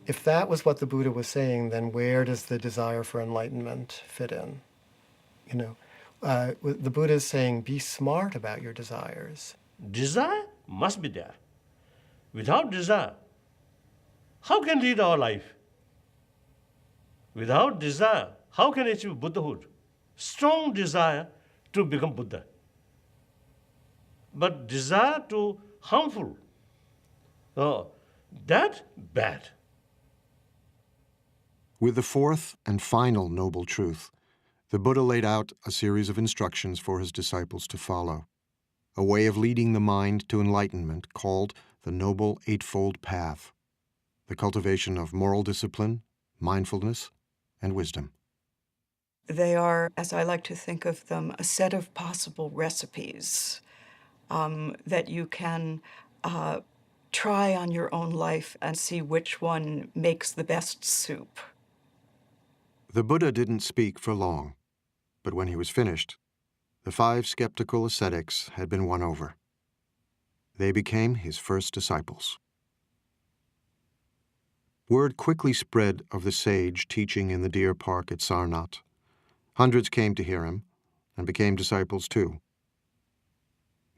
If that was what the Buddha was saying, then where does the desire for enlightenment fit in? You know, the Buddha is saying, be smart about your desires. Desire must be there. Without desire, how can lead our life? Without desire, how can achieve Buddhahood? Strong desire to become Buddha. But desire to harmful, that bad. With the fourth and final noble truth, the Buddha laid out a series of instructions for his disciples to follow, a way of leading the mind to enlightenment called the Noble Eightfold Path, the cultivation of moral discipline, mindfulness, and wisdom. They are, as I like to think of them, a set of possible recipes that you can try on your own life and see which one makes the best soup. The Buddha didn't speak for long, but when he was finished, the 5 skeptical ascetics had been won over. They became his first disciples. Word quickly spread of the sage teaching in the deer park at Sarnath. Hundreds came to hear him and became disciples too.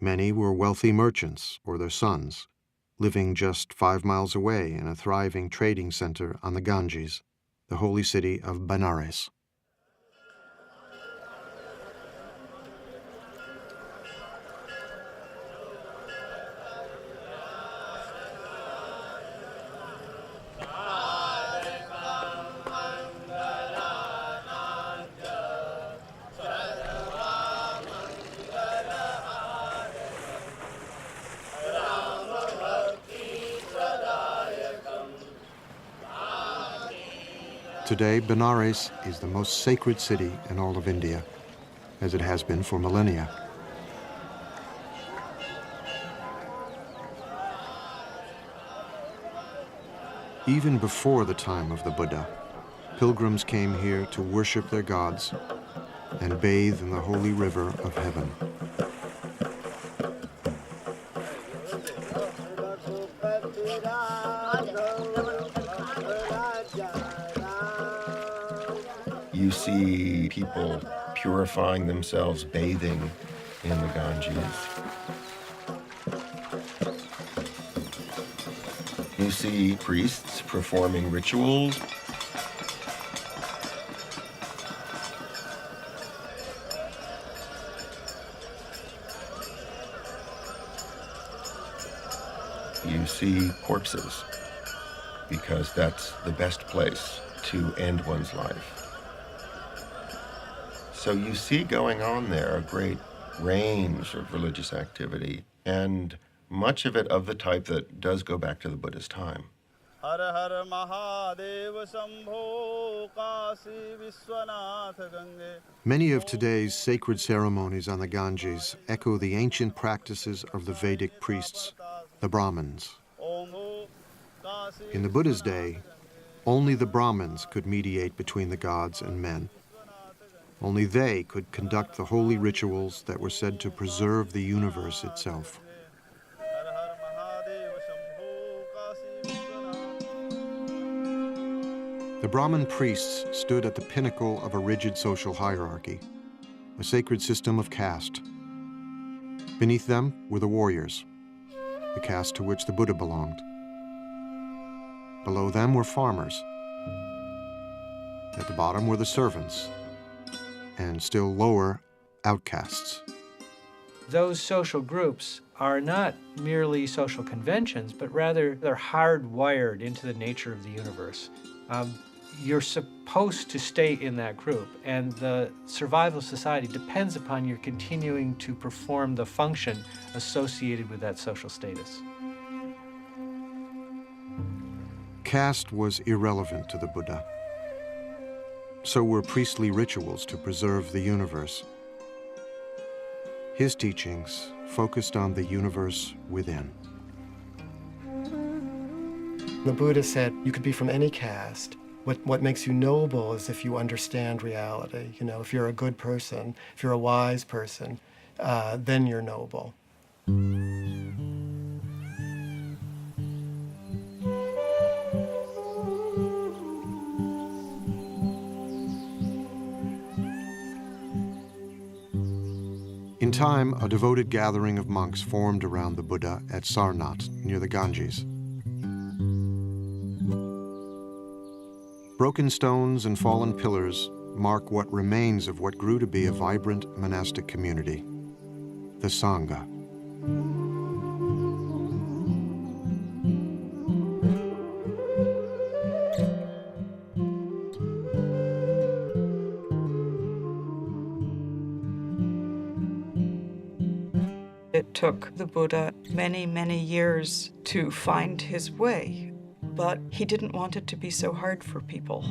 Many were wealthy merchants or their sons, living just 5 miles away in a thriving trading center on the Ganges, the holy city of Benares. Today, Benares is the most sacred city in all of India, as it has been for millennia. Even before the time of the Buddha, pilgrims came here to worship their gods and bathe in the holy river of heaven. You see people purifying themselves, bathing in the Ganges. You see priests performing rituals. You see corpses, because that's the best place to end one's life. So you see going on there a great range of religious activity, and much of it of the type that does go back to the Buddha's time. Many of today's sacred ceremonies on the Ganges echo the ancient practices of the Vedic priests, the Brahmins. In the Buddha's day, only the Brahmins could mediate between the gods and men. Only they could conduct the holy rituals that were said to preserve the universe itself. The Brahmin priests stood at the pinnacle of a rigid social hierarchy, a sacred system of caste. Beneath them were the warriors, the caste to which the Buddha belonged. Below them were farmers. At the bottom were the servants, and still lower, outcasts. Those social groups are not merely social conventions, but rather they're hardwired into the nature of the universe. you're supposed to stay in that group, and the survival of society depends upon your continuing to perform the function associated with that social status. Caste was irrelevant to the Buddha. So were priestly rituals to preserve the universe. His teachings focused on the universe within. The Buddha said you could be from any caste. What makes you noble is if you understand reality. You know, if you're a good person, if you're a wise person, then you're noble. In time, a devoted gathering of monks formed around the Buddha at Sarnath, near the Ganges. Broken stones and fallen pillars mark what remains of what grew to be a vibrant monastic community, the Sangha. It took the Buddha many, many years to find his way, but he didn't want it to be so hard for people.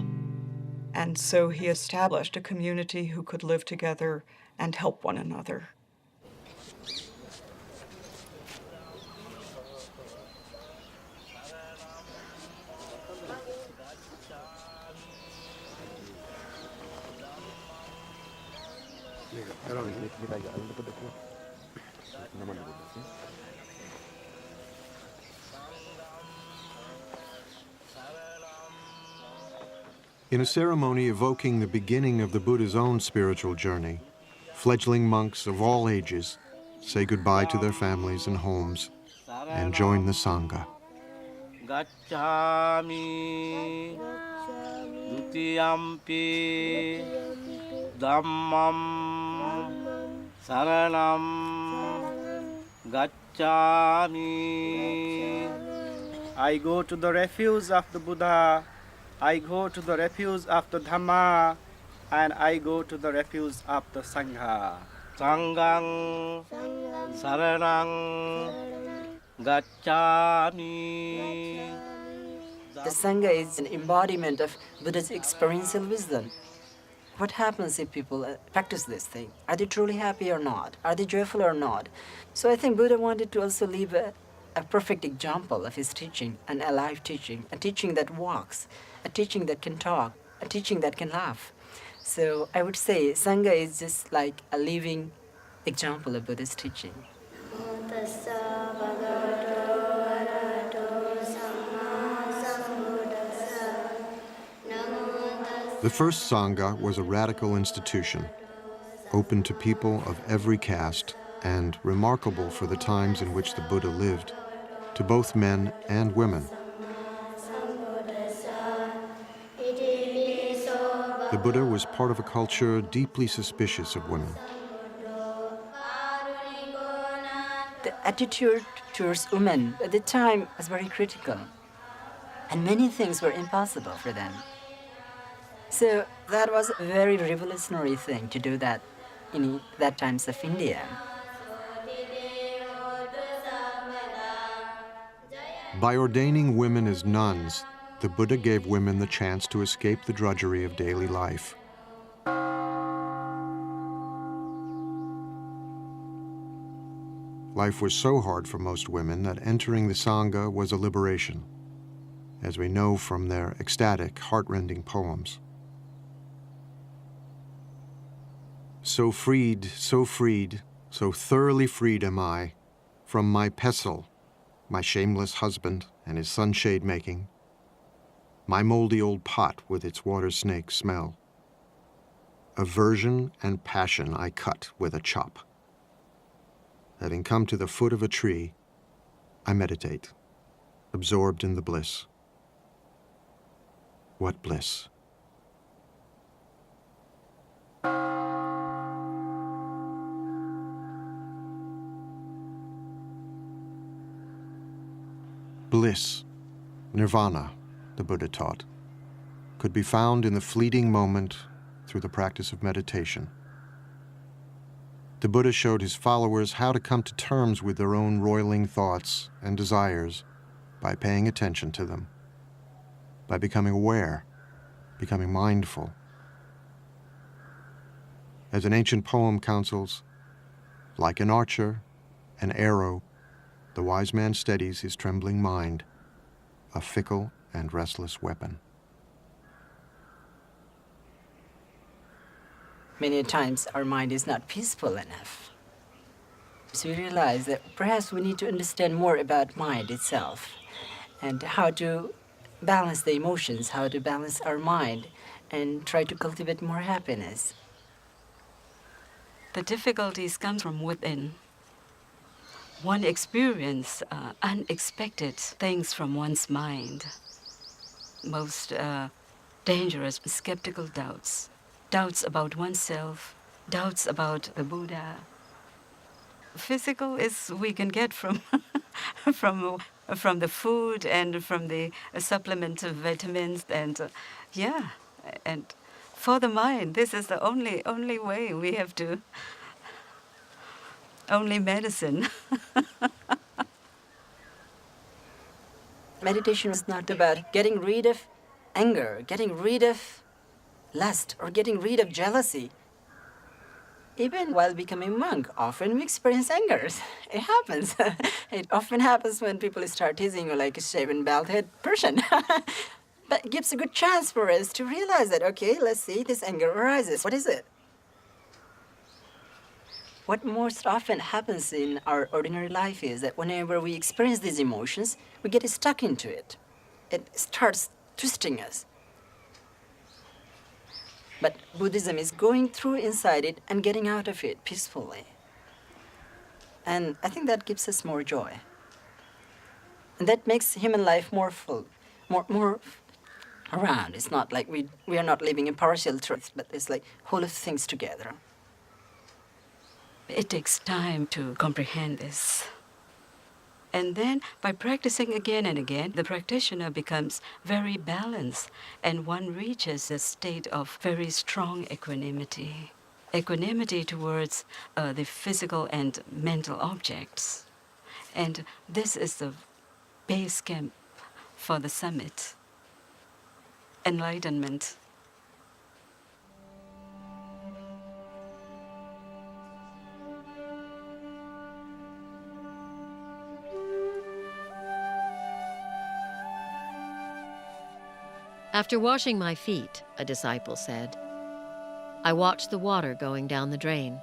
And so he established a community who could live together and help one another. In a ceremony evoking the beginning of the Buddha's own spiritual journey, fledgling monks of all ages say goodbye to their families and homes and join the Sangha. Gacchami dutiyampi dhammam saranam gacchami. I go to the refuge of the Buddha, I go to the refuge of the Dhamma, and I go to the refuge of the Sangha. Sanghang saranang gacchami. The Sangha is an embodiment of Buddha's experiential wisdom. What happens if people practice this thing? Are they truly happy or not? Are they joyful or not? So I think Buddha wanted to also leave a perfect example of his teaching, an alive teaching, a teaching that walks, a teaching that can talk, a teaching that can laugh. So I would say Sangha is just like a living example of Buddha's teaching. The first Sangha was a radical institution, open to people of every caste and remarkable for the times in which the Buddha lived, to both men and women. The Buddha was part of a culture deeply suspicious of women. The attitude towards women at the time was very critical, and many things were impossible for them. So that was a very revolutionary thing to do that in that times of India. By ordaining women as nuns, the Buddha gave women the chance to escape the drudgery of daily life. Life was so hard for most women that entering the Sangha was a liberation, as we know from their ecstatic, heart-rending poems. So freed, so thoroughly freed am I from my pestle, my shameless husband and his sunshade making, my moldy old pot with its water snake smell. Aversion and passion I cut with a chop. Having come to the foot of a tree, I meditate, absorbed in the bliss. What bliss! Bliss, nirvana, the Buddha taught, could be found in the fleeting moment through the practice of meditation. The Buddha showed his followers how to come to terms with their own roiling thoughts and desires by paying attention to them, by becoming aware, becoming mindful. As an ancient poem counsels, like an archer, an arrow, the wise man steadies his trembling mind, a fickle and restless weapon. Many times our mind is not peaceful enough. So we realize that perhaps we need to understand more about mind itself and how to balance the emotions, how to balance our mind and try to cultivate more happiness. The difficulties come from within. One experiences unexpected things from one's mind. Most dangerous skeptical doubts. Doubts about oneself, doubts about the Buddha. Physical is we can get from from the food and from the supplement of vitamins and and for the mind, this is the only way we have to. Only medicine. Meditation is not about getting rid of anger, getting rid of lust, or getting rid of jealousy. Even while becoming a monk, often we experience anger. It happens. It often happens when people start teasing you like a shaven, bald-headed person. But it gives a good chance for us to realize that, okay, let's see, this anger arises. What is it? What most often happens in our ordinary life is that whenever we experience these emotions, we get stuck into it. It starts twisting us. But Buddhism is going through inside it and getting out of it peacefully. And I think that gives us more joy. And that makes human life more full, more around. It's not like we are not living in partial truth, but it's like whole of things together. It takes time to comprehend this. And then, by practicing again and again, the practitioner becomes very balanced, and one reaches a state of very strong equanimity. Equanimity towards the physical and mental objects. And this is the base camp for the summit. Enlightenment. After washing my feet, a disciple said, I watched the water going down the drain.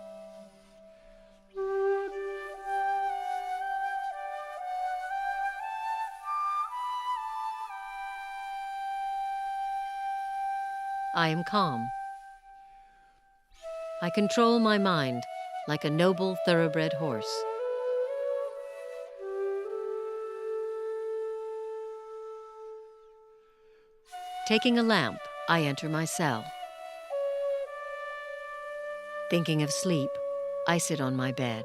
I am calm. I control my mind like a noble thoroughbred horse. Taking a lamp, I enter my cell. Thinking of sleep, I sit on my bed.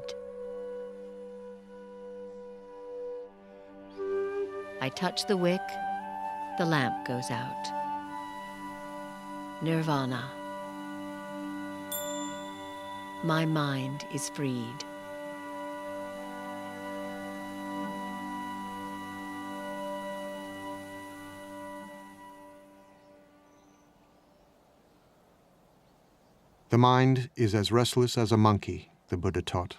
I touch the wick, the lamp goes out. Nirvana. My mind is freed. The mind is as restless as a monkey, the Buddha taught.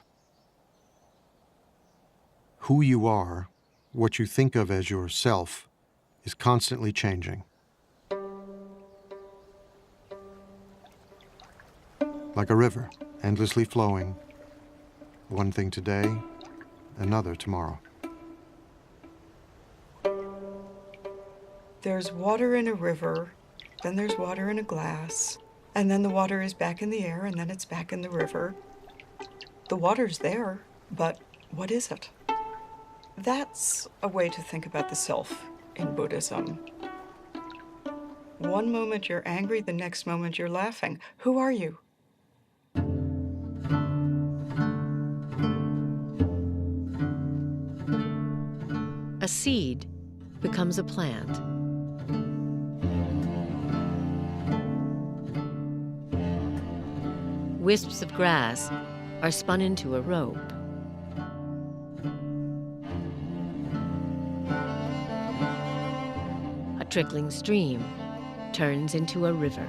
Who you are, what you think of as yourself, is constantly changing. Like a river, endlessly flowing, one thing today, another tomorrow. There's water in a river, then there's water in a glass, and then the water is back in the air, and then it's back in the river. The water's there, but what is it? That's a way to think about the self in Buddhism. One moment you're angry, the next moment you're laughing. Who are you? A seed becomes a plant. Wisps of grass are spun into a rope. A trickling stream turns into a river.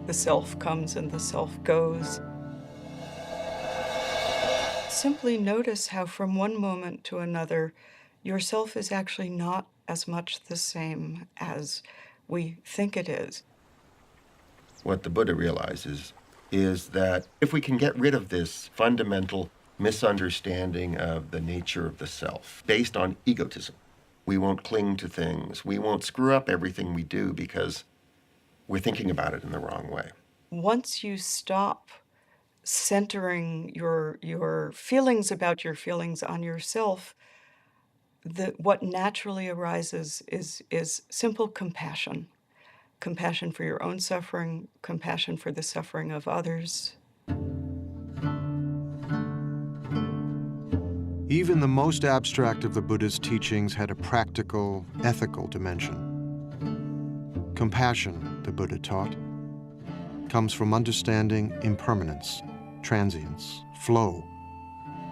The self comes and the self goes. Simply notice how from one moment to another, yourself is actually not as much the same as we think it is. What the Buddha realizes is that if we can get rid of this fundamental misunderstanding of the nature of the self based on egotism, we won't cling to things, we won't screw up everything we do because we're thinking about it in the wrong way. Once you stop centering your feelings about your feelings on yourself, what naturally arises is simple compassion. Compassion for your own suffering, compassion for the suffering of others. Even the most abstract of the Buddha's teachings had a practical, ethical dimension. Compassion, the Buddha taught, comes from understanding impermanence, transience, flow,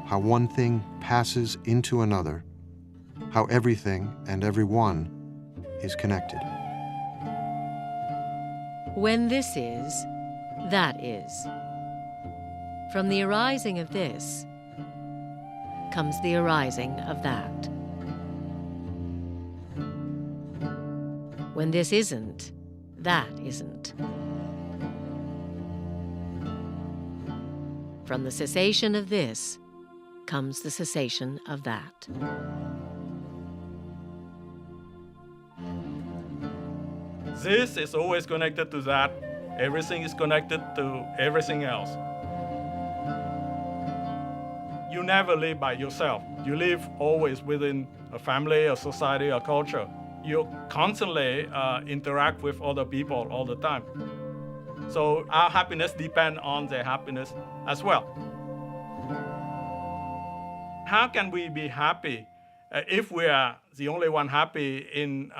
how one thing passes into another, how everything and everyone is connected. When this is, that is. From the arising of this comes the arising of that. When this isn't, that isn't. From the cessation of this comes the cessation of that. This is always connected to that. Everything is connected to everything else. You never live by yourself. You live always within a family, a society, a culture. You constantly interact with other people all the time. So our happiness depends on their happiness as well. How can we be happy if we are the only one happy in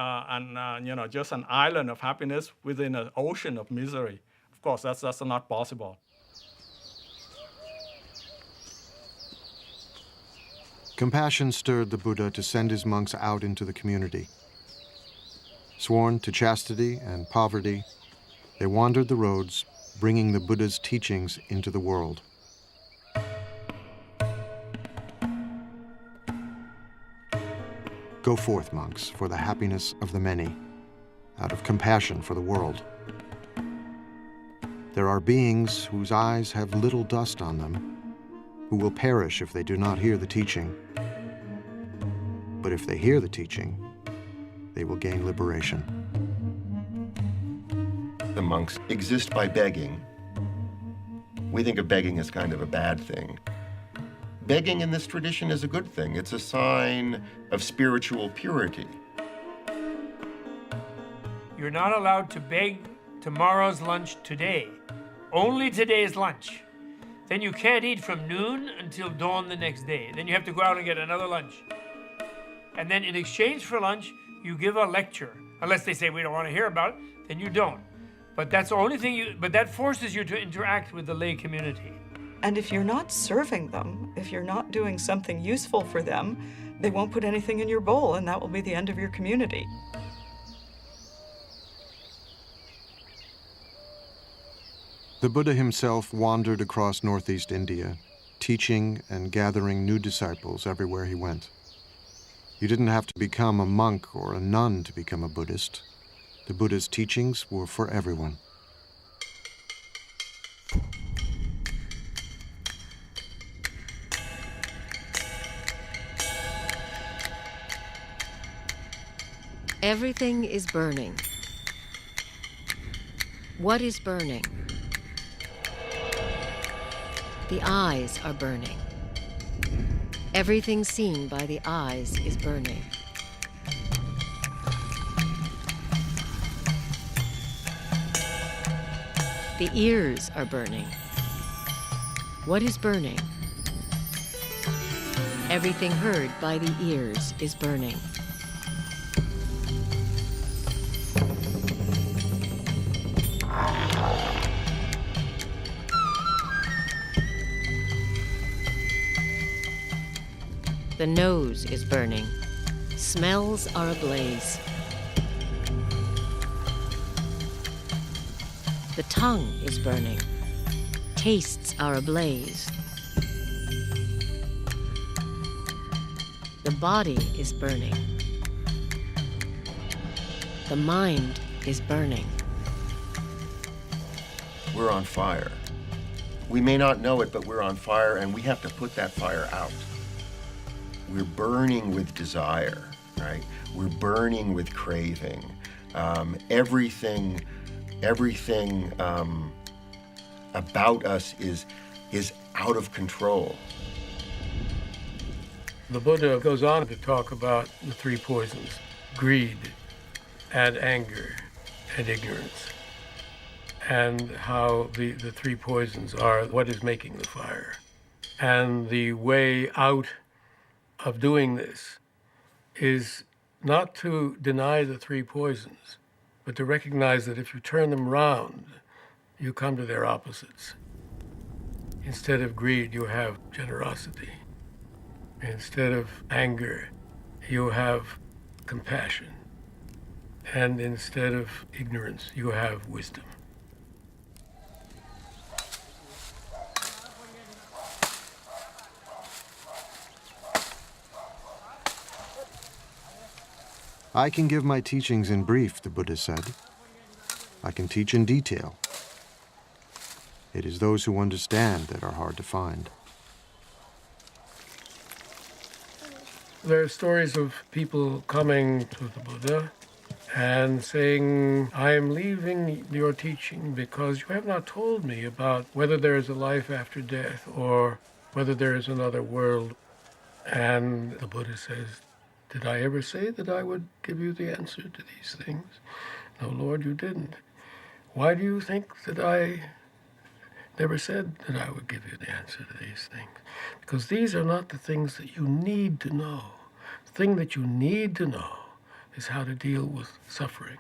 just an island of happiness within an ocean of misery? Of course, that's not possible. Compassion stirred the Buddha to send his monks out into the community. Sworn to chastity and poverty, they wandered the roads, bringing the Buddha's teachings into the world. Go forth, monks, for the happiness of the many, out of compassion for the world. There are beings whose eyes have little dust on them, who will perish if they do not hear the teaching. But if they hear the teaching, they will gain liberation. The monks exist by begging. We think of begging as kind of a bad thing. Begging in this tradition is a good thing. It's a sign of spiritual purity. You're not allowed to beg tomorrow's lunch today. Only today's lunch. Then you can't eat from noon until dawn the next day. Then you have to go out and get another lunch. And then in exchange for lunch, you give a lecture. Unless they say we don't want to hear about it, then you don't. But that's the only thing but that forces you to interact with the lay community. And if you're not serving them, if you're not doing something useful for them, they won't put anything in your bowl, and that will be the end of your community. The Buddha himself wandered across northeast India, teaching and gathering new disciples everywhere he went. You didn't have to become a monk or a nun to become a Buddhist. The Buddha's teachings were for everyone. Everything is burning. What is burning? The eyes are burning. Everything seen by the eyes is burning. The ears are burning. What is burning? Everything heard by the ears is burning. The nose is burning. Smells are ablaze. The tongue is burning. Tastes are ablaze. The body is burning. The mind is burning. We're on fire. We may not know it, but we're on fire, and we have to put that fire out. We're burning with desire, right? We're burning with craving. Everything about us is out of control. The Buddha goes on to talk about the three poisons: greed and anger and ignorance, and how the three poisons are what is making the fire. And the way out of doing this is not to deny the three poisons, but to recognize that if you turn them round, you come to their opposites. Instead of greed, you have generosity. Instead of anger, you have compassion. And instead of ignorance, you have wisdom. I can give my teachings in brief, the Buddha said. I can teach in detail. It is those who understand that are hard to find. There are stories of people coming to the Buddha and saying, I am leaving your teaching because you have not told me about whether there is a life after death or whether there is another world. And the Buddha says, did I ever say that I would give you the answer to these things? No, Lord, you didn't. Why do you think that I never said that I would give you the answer to these things? Because these are not the things that you need to know. The thing that you need to know is how to deal with suffering.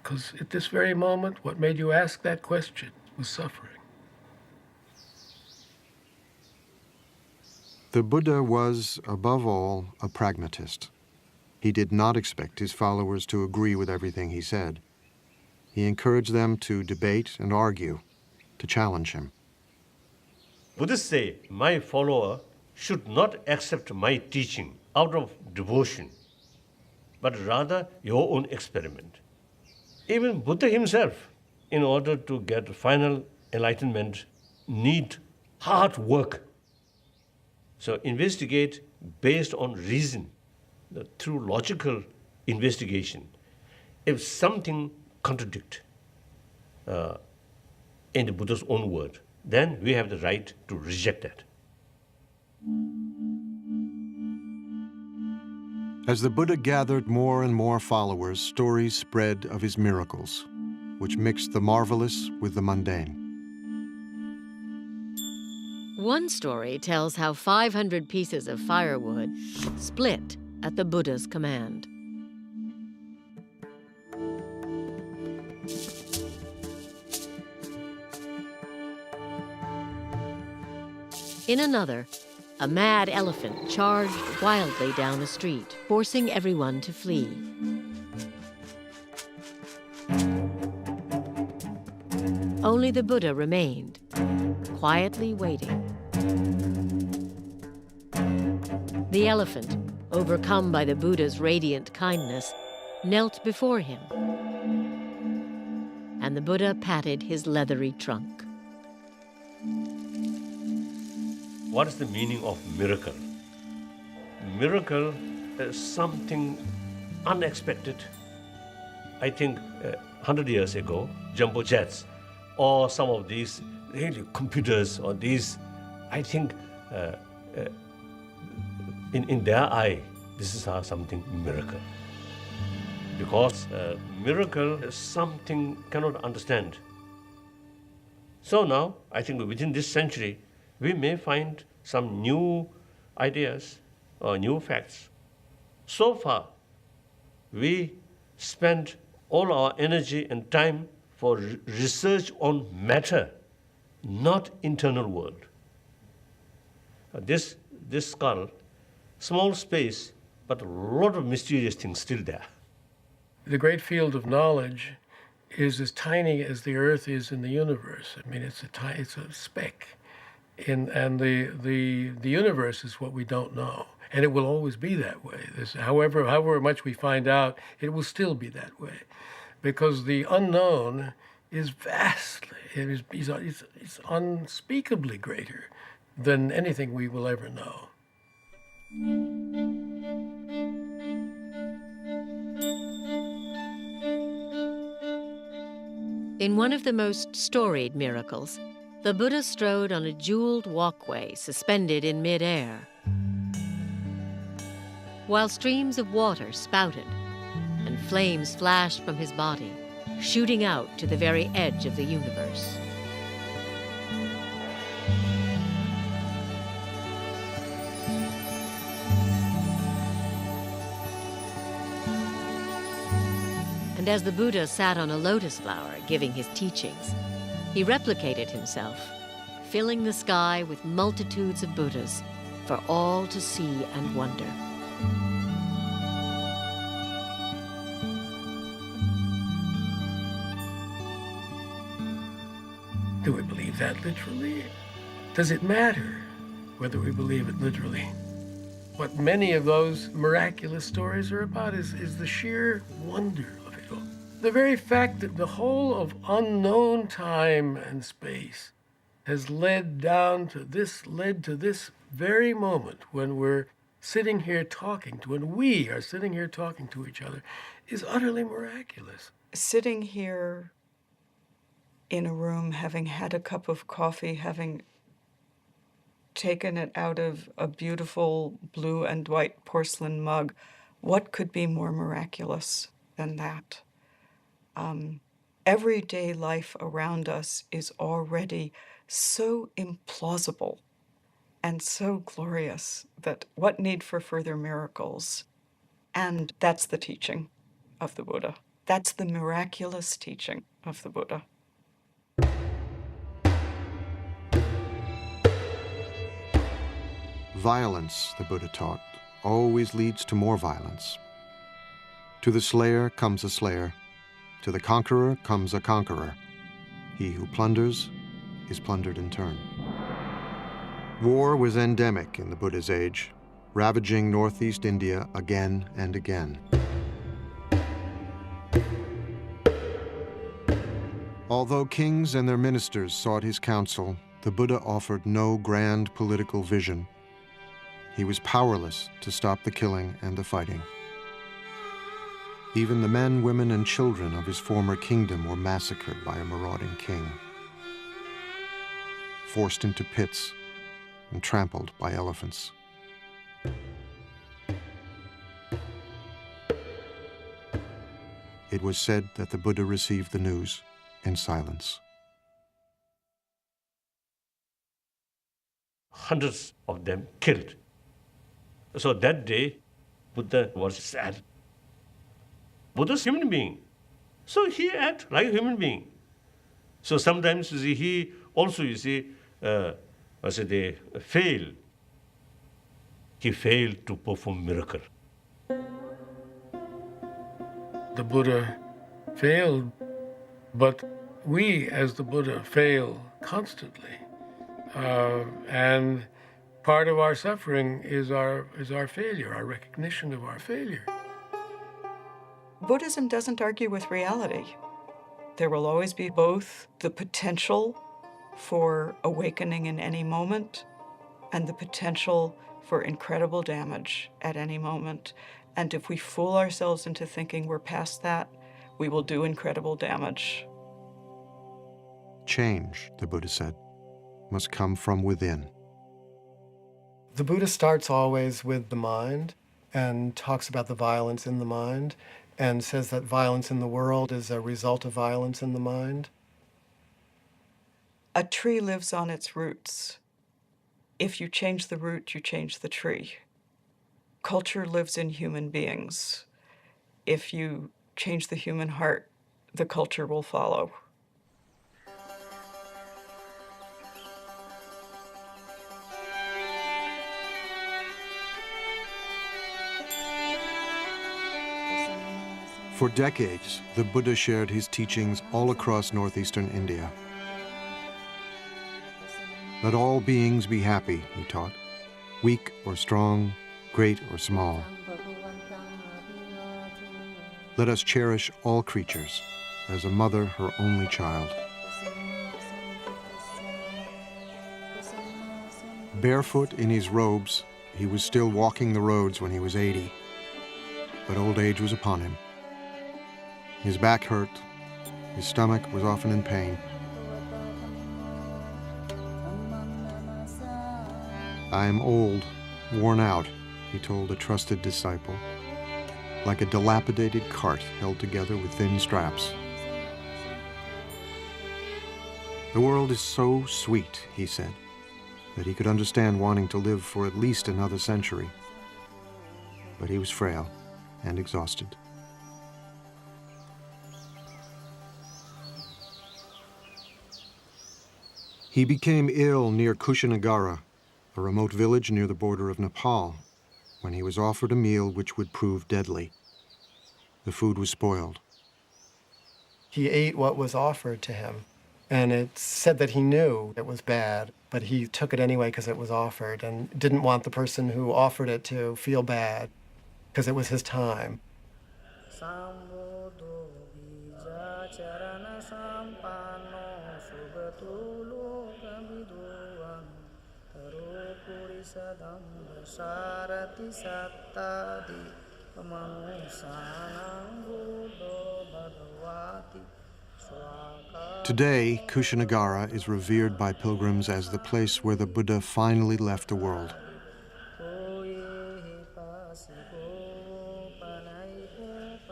Because at this very moment, what made you ask that question was suffering. The Buddha was, above all, a pragmatist. He did not expect his followers to agree with everything he said. He encouraged them to debate and argue, to challenge him. Buddhists say, my follower should not accept my teaching out of devotion, but rather your own experiment. Even Buddha himself, in order to get final enlightenment, need hard work. So investigate based on reason, through logical investigation. If something contradicts in the Buddha's own word, then we have the right to reject that. As the Buddha gathered more and more followers, stories spread of his miracles, which mixed the marvelous with the mundane. One story tells how 500 pieces of firewood split at the Buddha's command. In another, a mad elephant charged wildly down the street, forcing everyone to flee. Only the Buddha remained, quietly waiting. The elephant, overcome by the Buddha's radiant kindness, knelt before him, and the Buddha patted his leathery trunk. What is the meaning of miracle? Miracle is something unexpected. I think 100 years ago, jumbo jets or some of these really computers or these, I think in their eye, this is something miracle. Because miracle is something cannot understand. So now, I think within this century, we may find some new ideas or new facts. So far, we spend all our energy and time for research on matter, not internal world. This skull small space, but a lot of mysterious things still there. The great field of knowledge is as tiny as the Earth is in the universe. I mean, it's a speck, and the universe is what we don't know, and it will always be that way. However much we find out, it will still be that way, because the unknown is vastly, it's unspeakably greater than anything we will ever know. In one of the most storied miracles, the Buddha strode on a jeweled walkway suspended in midair, while streams of water spouted and flames flashed from his body, shooting out to the very edge of the universe. And as the Buddha sat on a lotus flower giving his teachings, he replicated himself, filling the sky with multitudes of Buddhas for all to see and wonder. Do we believe that literally? Does it matter whether we believe it literally? What many of those miraculous stories are about is the sheer wonder of it all. The very fact that the whole of unknown time and space has led to this very moment when we're sitting here talking to, when we are sitting here talking to each other, is utterly miraculous. Sitting here in a room, having had a cup of coffee, having taken it out of a beautiful blue and white porcelain mug, what could be more miraculous than that? Everyday life around us is already so implausible and so glorious that what need for further miracles? And that's the teaching of the Buddha. That's the miraculous teaching of the Buddha. Violence, the Buddha taught, always leads to more violence. To the slayer comes a slayer. To the conqueror comes a conqueror. He who plunders is plundered in turn. War was endemic in the Buddha's age, ravaging northeast India again and again. Although kings and their ministers sought his counsel, the Buddha offered no grand political vision. He was powerless to stop the killing and the fighting. Even the men, women, and children of his former kingdom were massacred by a marauding king, forced into pits and trampled by elephants. It was said that the Buddha received the news in silence. Hundreds of them killed. So that day, Buddha was sad. Buddha's a human being. So he acted like a human being. So sometimes he also, they fail. He failed to perform miracle. The Buddha failed, but we as the Buddha fail constantly. And part of our suffering is our failure, our recognition of our failure. Buddhism doesn't argue with reality. There will always be both the potential for awakening in any moment and the potential for incredible damage at any moment. And if we fool ourselves into thinking we're past that, we will do incredible damage. Change, the Buddha said, must come from within. The Buddha starts always with the mind and talks about the violence in the mind and says that violence in the world is a result of violence in the mind. A tree lives on its roots. If you change the root, you change the tree. Culture lives in human beings. If you change the human heart, the culture will follow. For decades, the Buddha shared his teachings all across northeastern India. Let all beings be happy, he taught, weak or strong, great or small. Let us cherish all creatures as a mother her only child. Barefoot in his robes, he was still walking the roads when he was 80, but old age was upon him. His back hurt, his stomach was often in pain. I am old, worn out, he told a trusted disciple, like a dilapidated cart held together with thin straps. The world is so sweet, he said, that he could understand wanting to live for at least another century. But he was frail and exhausted. He became ill near Kushinagara, a remote village near the border of Nepal, when he was offered a meal which would prove deadly. The food was spoiled. He ate what was offered to him, and it's said that he knew it was bad, but he took it anyway because it was offered and didn't want the person who offered it to feel bad because it was his time. Today, Kushinagara is revered by pilgrims as the place where the Buddha finally left the world.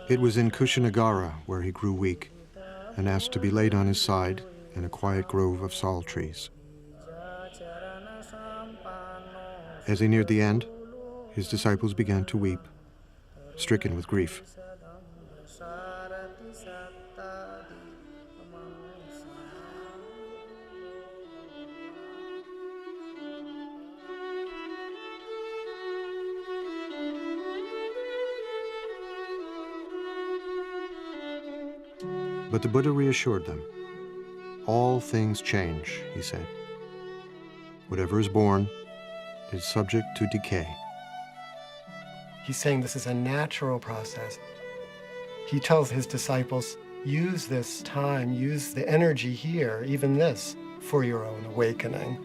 It was in Kushinagara where he grew weak and asked to be laid on his side in a quiet grove of sal trees. As he neared the end, his disciples began to weep, stricken with grief. But the Buddha reassured them. All things change, he said. Whatever is born is subject to decay. He's saying this is a natural process. He tells his disciples, use this time, use the energy here, even this, for your own awakening.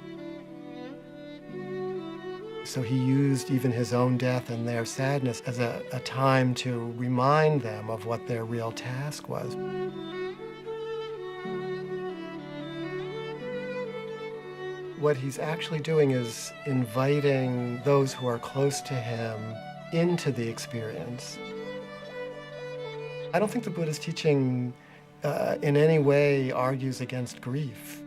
So he used even his own death and their sadness as a time to remind them of what their real task was. What he's actually doing is inviting those who are close to him into the experience. I don't think the Buddha's teaching in any way argues against grief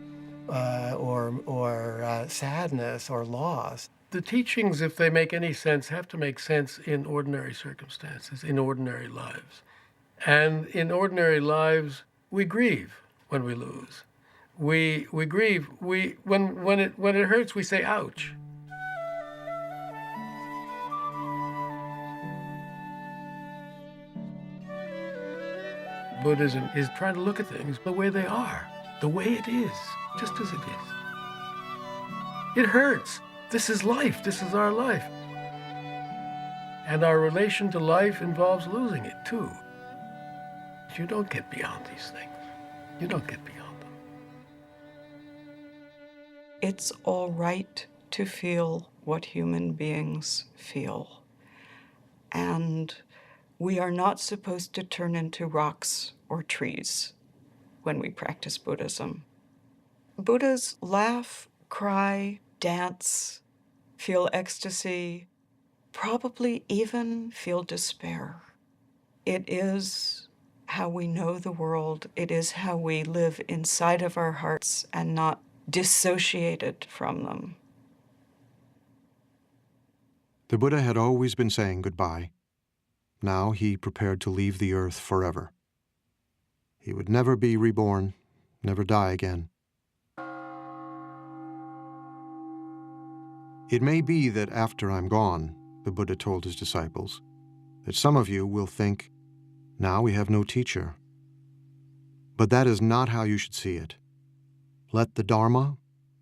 or sadness or loss. The teachings, if they make any sense, have to make sense in ordinary circumstances, in ordinary lives. And in ordinary lives, we grieve when we lose. We grieve. When it hurts, we say, ouch. Buddhism is trying to look at things the way they are, the way it is, just as it is. It hurts. This is life. This is our life. And our relation to life involves losing it, too. You don't get beyond these things. You don't get beyond them. It's all right to feel what human beings feel. And we are not supposed to turn into rocks or trees when we practice Buddhism. Buddhas laugh, cry, dance, feel ecstasy, probably even feel despair. It is how we know the world. It is how we live inside of our hearts and not dissociated from them. The Buddha had always been saying goodbye. Now he prepared to leave the earth forever. He would never be reborn, never die again. It may be that after I'm gone, the Buddha told his disciples, that some of you will think, Now we have no teacher. But that is not how you should see it. Let the Dharma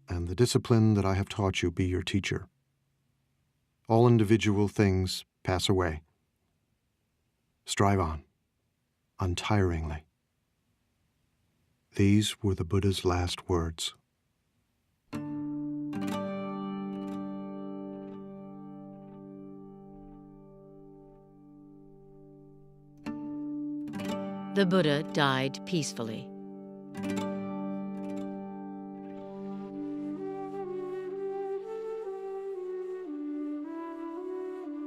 and the discipline that I have taught you be your teacher. All individual things pass away. Strive on, untiringly. These were the Buddha's last words. The Buddha died peacefully.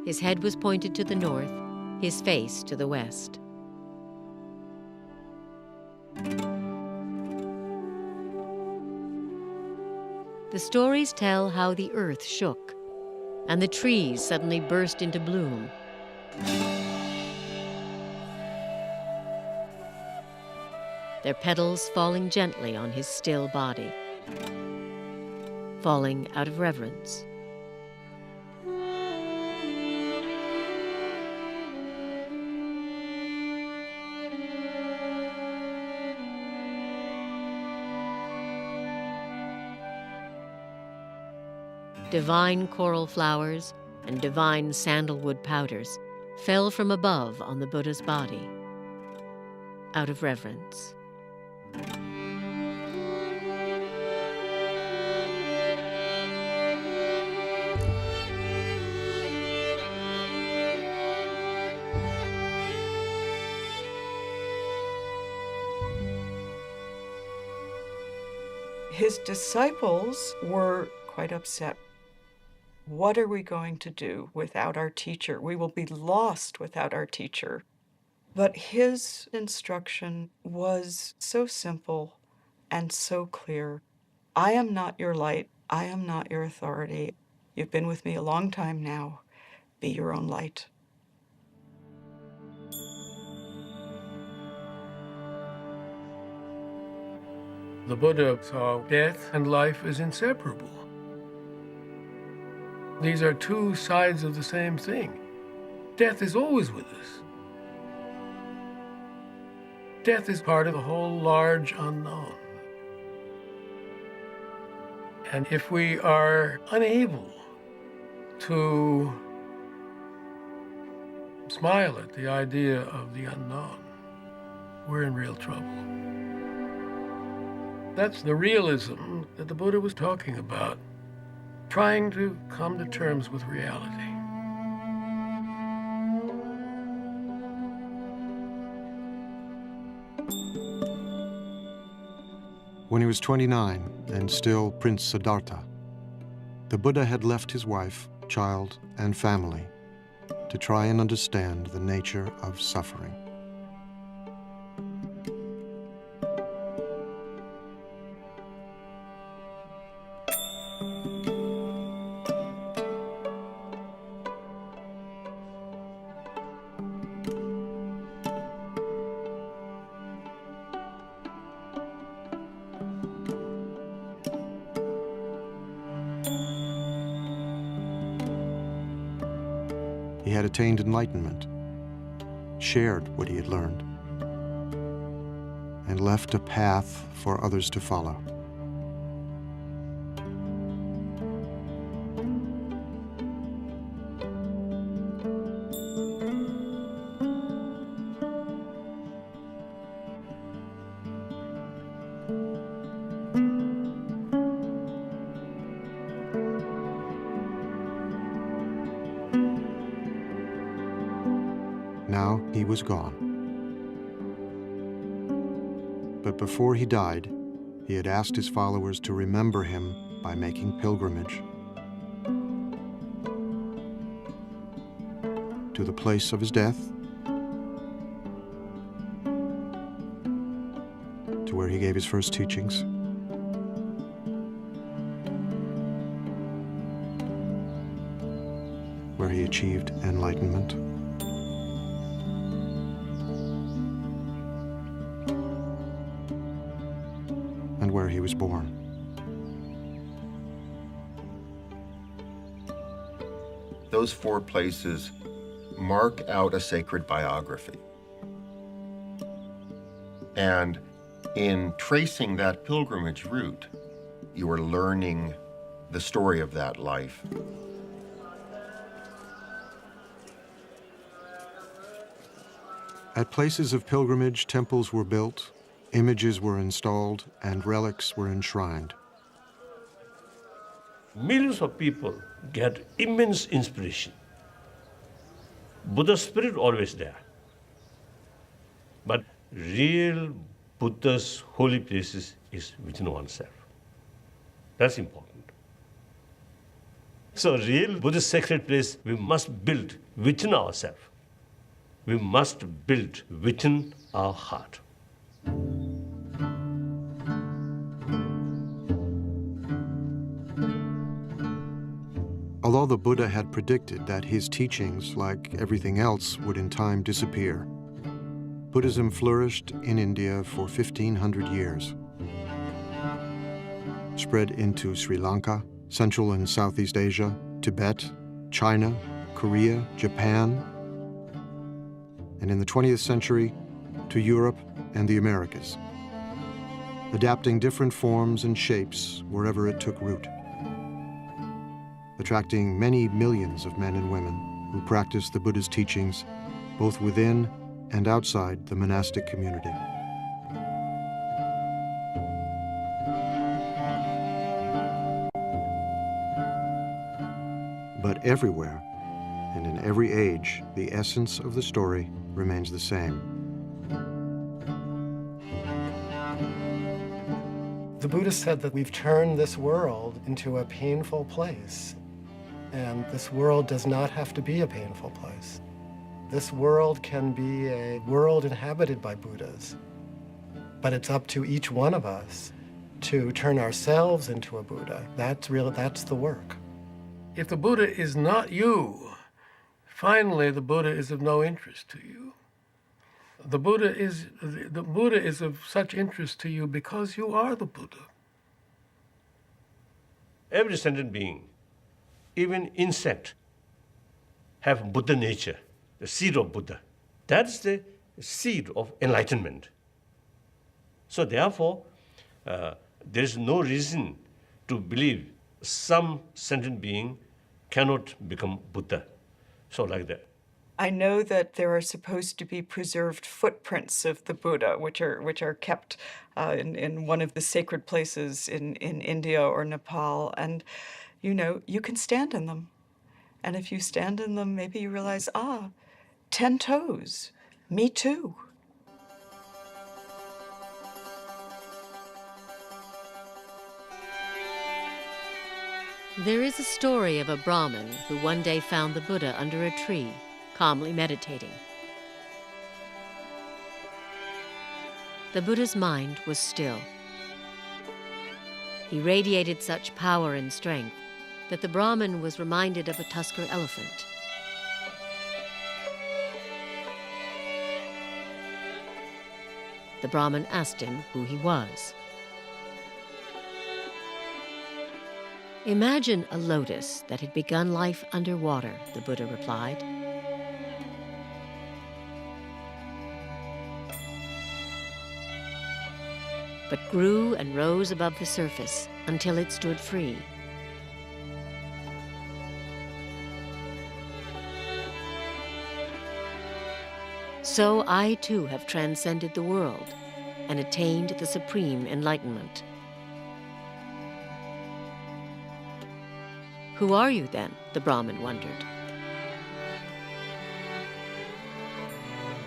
His head was pointed to the north, his face to the west. The stories tell how the earth shook, and the trees suddenly burst into bloom. Their petals falling gently on his still body, falling out of reverence. Divine coral flowers and divine sandalwood powders fell from above on the Buddha's body, out of reverence. His disciples were quite upset. What are we going to do without our teacher? We will be lost without our teacher. But his instruction was so simple and so clear. I am not your light. I am not your authority. You've been with me a long time now. Be your own light. The Buddha saw death and life as inseparable. These are two sides of the same thing. Death is always with us. Death is part of the whole large unknown. And if we are unable to smile at the idea of the unknown, we're in real trouble. That's the realism that the Buddha was talking about. Trying to come to terms with reality. When he was 29 and still Prince Siddhartha, the Buddha had left his wife, child, and family to try and understand the nature of suffering. He had attained enlightenment, shared what he had learned, and left a path for others to follow. Now he was gone. But before he died, he had asked his followers to remember him by making pilgrimage to the place of his death, to where he gave his first teachings, where he achieved enlightenment, and where he was born. Those four places mark out a sacred biography. And in tracing that pilgrimage route, you are learning the story of that life. At places of pilgrimage, temples were built, images were installed, and relics were enshrined. Millions of people get immense inspiration. Buddha's spirit always there. But real Buddha's holy places is within oneself. That's important. So real Buddhist sacred place we must build within ourselves. We must build within our heart. Although the Buddha had predicted that his teachings, like everything else, would in time disappear, Buddhism flourished in India for 1,500 years. Spread into Sri Lanka, Central and Southeast Asia, Tibet, China, Korea, Japan, and in the 20th century, to Europe and the Americas, adapting different forms and shapes wherever it took root, attracting many millions of men and women who practiced the Buddha's teachings both within and outside the monastic community. But everywhere, and in every age, the essence of the story remains the same. The Buddha said that we've turned this world into a painful place. And this world does not have to be a painful place. This world can be a world inhabited by Buddhas. But it's up to each one of us to turn ourselves into a Buddha. That's the work. If the Buddha is not you, finally the Buddha is of no interest to you. The Buddha is of such interest to you because you are the Buddha. Every sentient being, even insect, have Buddha nature, the seed of Buddha. That's the seed of enlightenment. So therefore, there is no reason to believe some sentient being cannot become Buddha. So like that. I know that there are supposed to be preserved footprints of the Buddha, which are kept in one of the sacred places in India or Nepal. And, you can stand in them. And if you stand in them, maybe you realize, 10 toes, me too. There is a story of a Brahmin who one day found the Buddha under a tree, calmly meditating. The Buddha's mind was still. He radiated such power and strength that the Brahmin was reminded of a tusker elephant. The Brahmin asked him who he was. Imagine a lotus that had begun life underwater, the Buddha replied. But grew and rose above the surface until it stood free. So I too have transcended the world and attained the supreme enlightenment. Who are you then? The Brahmin wondered.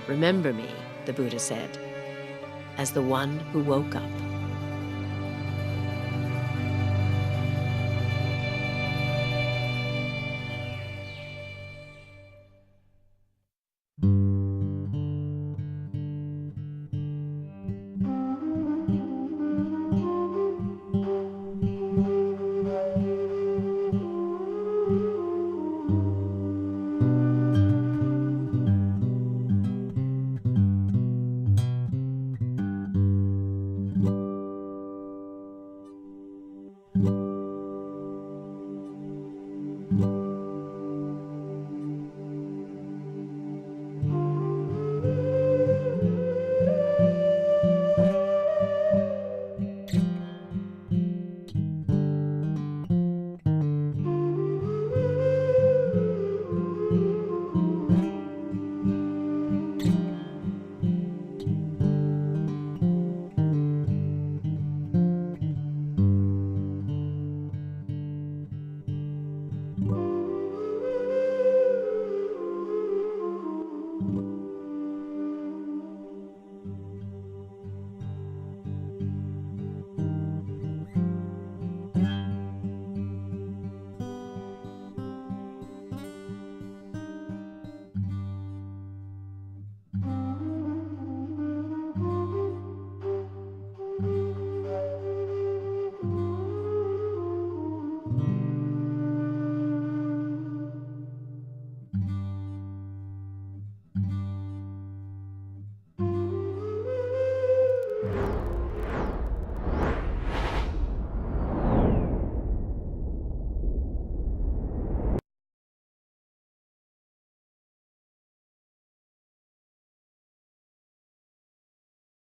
Remember me, the Buddha said, as the one who woke up.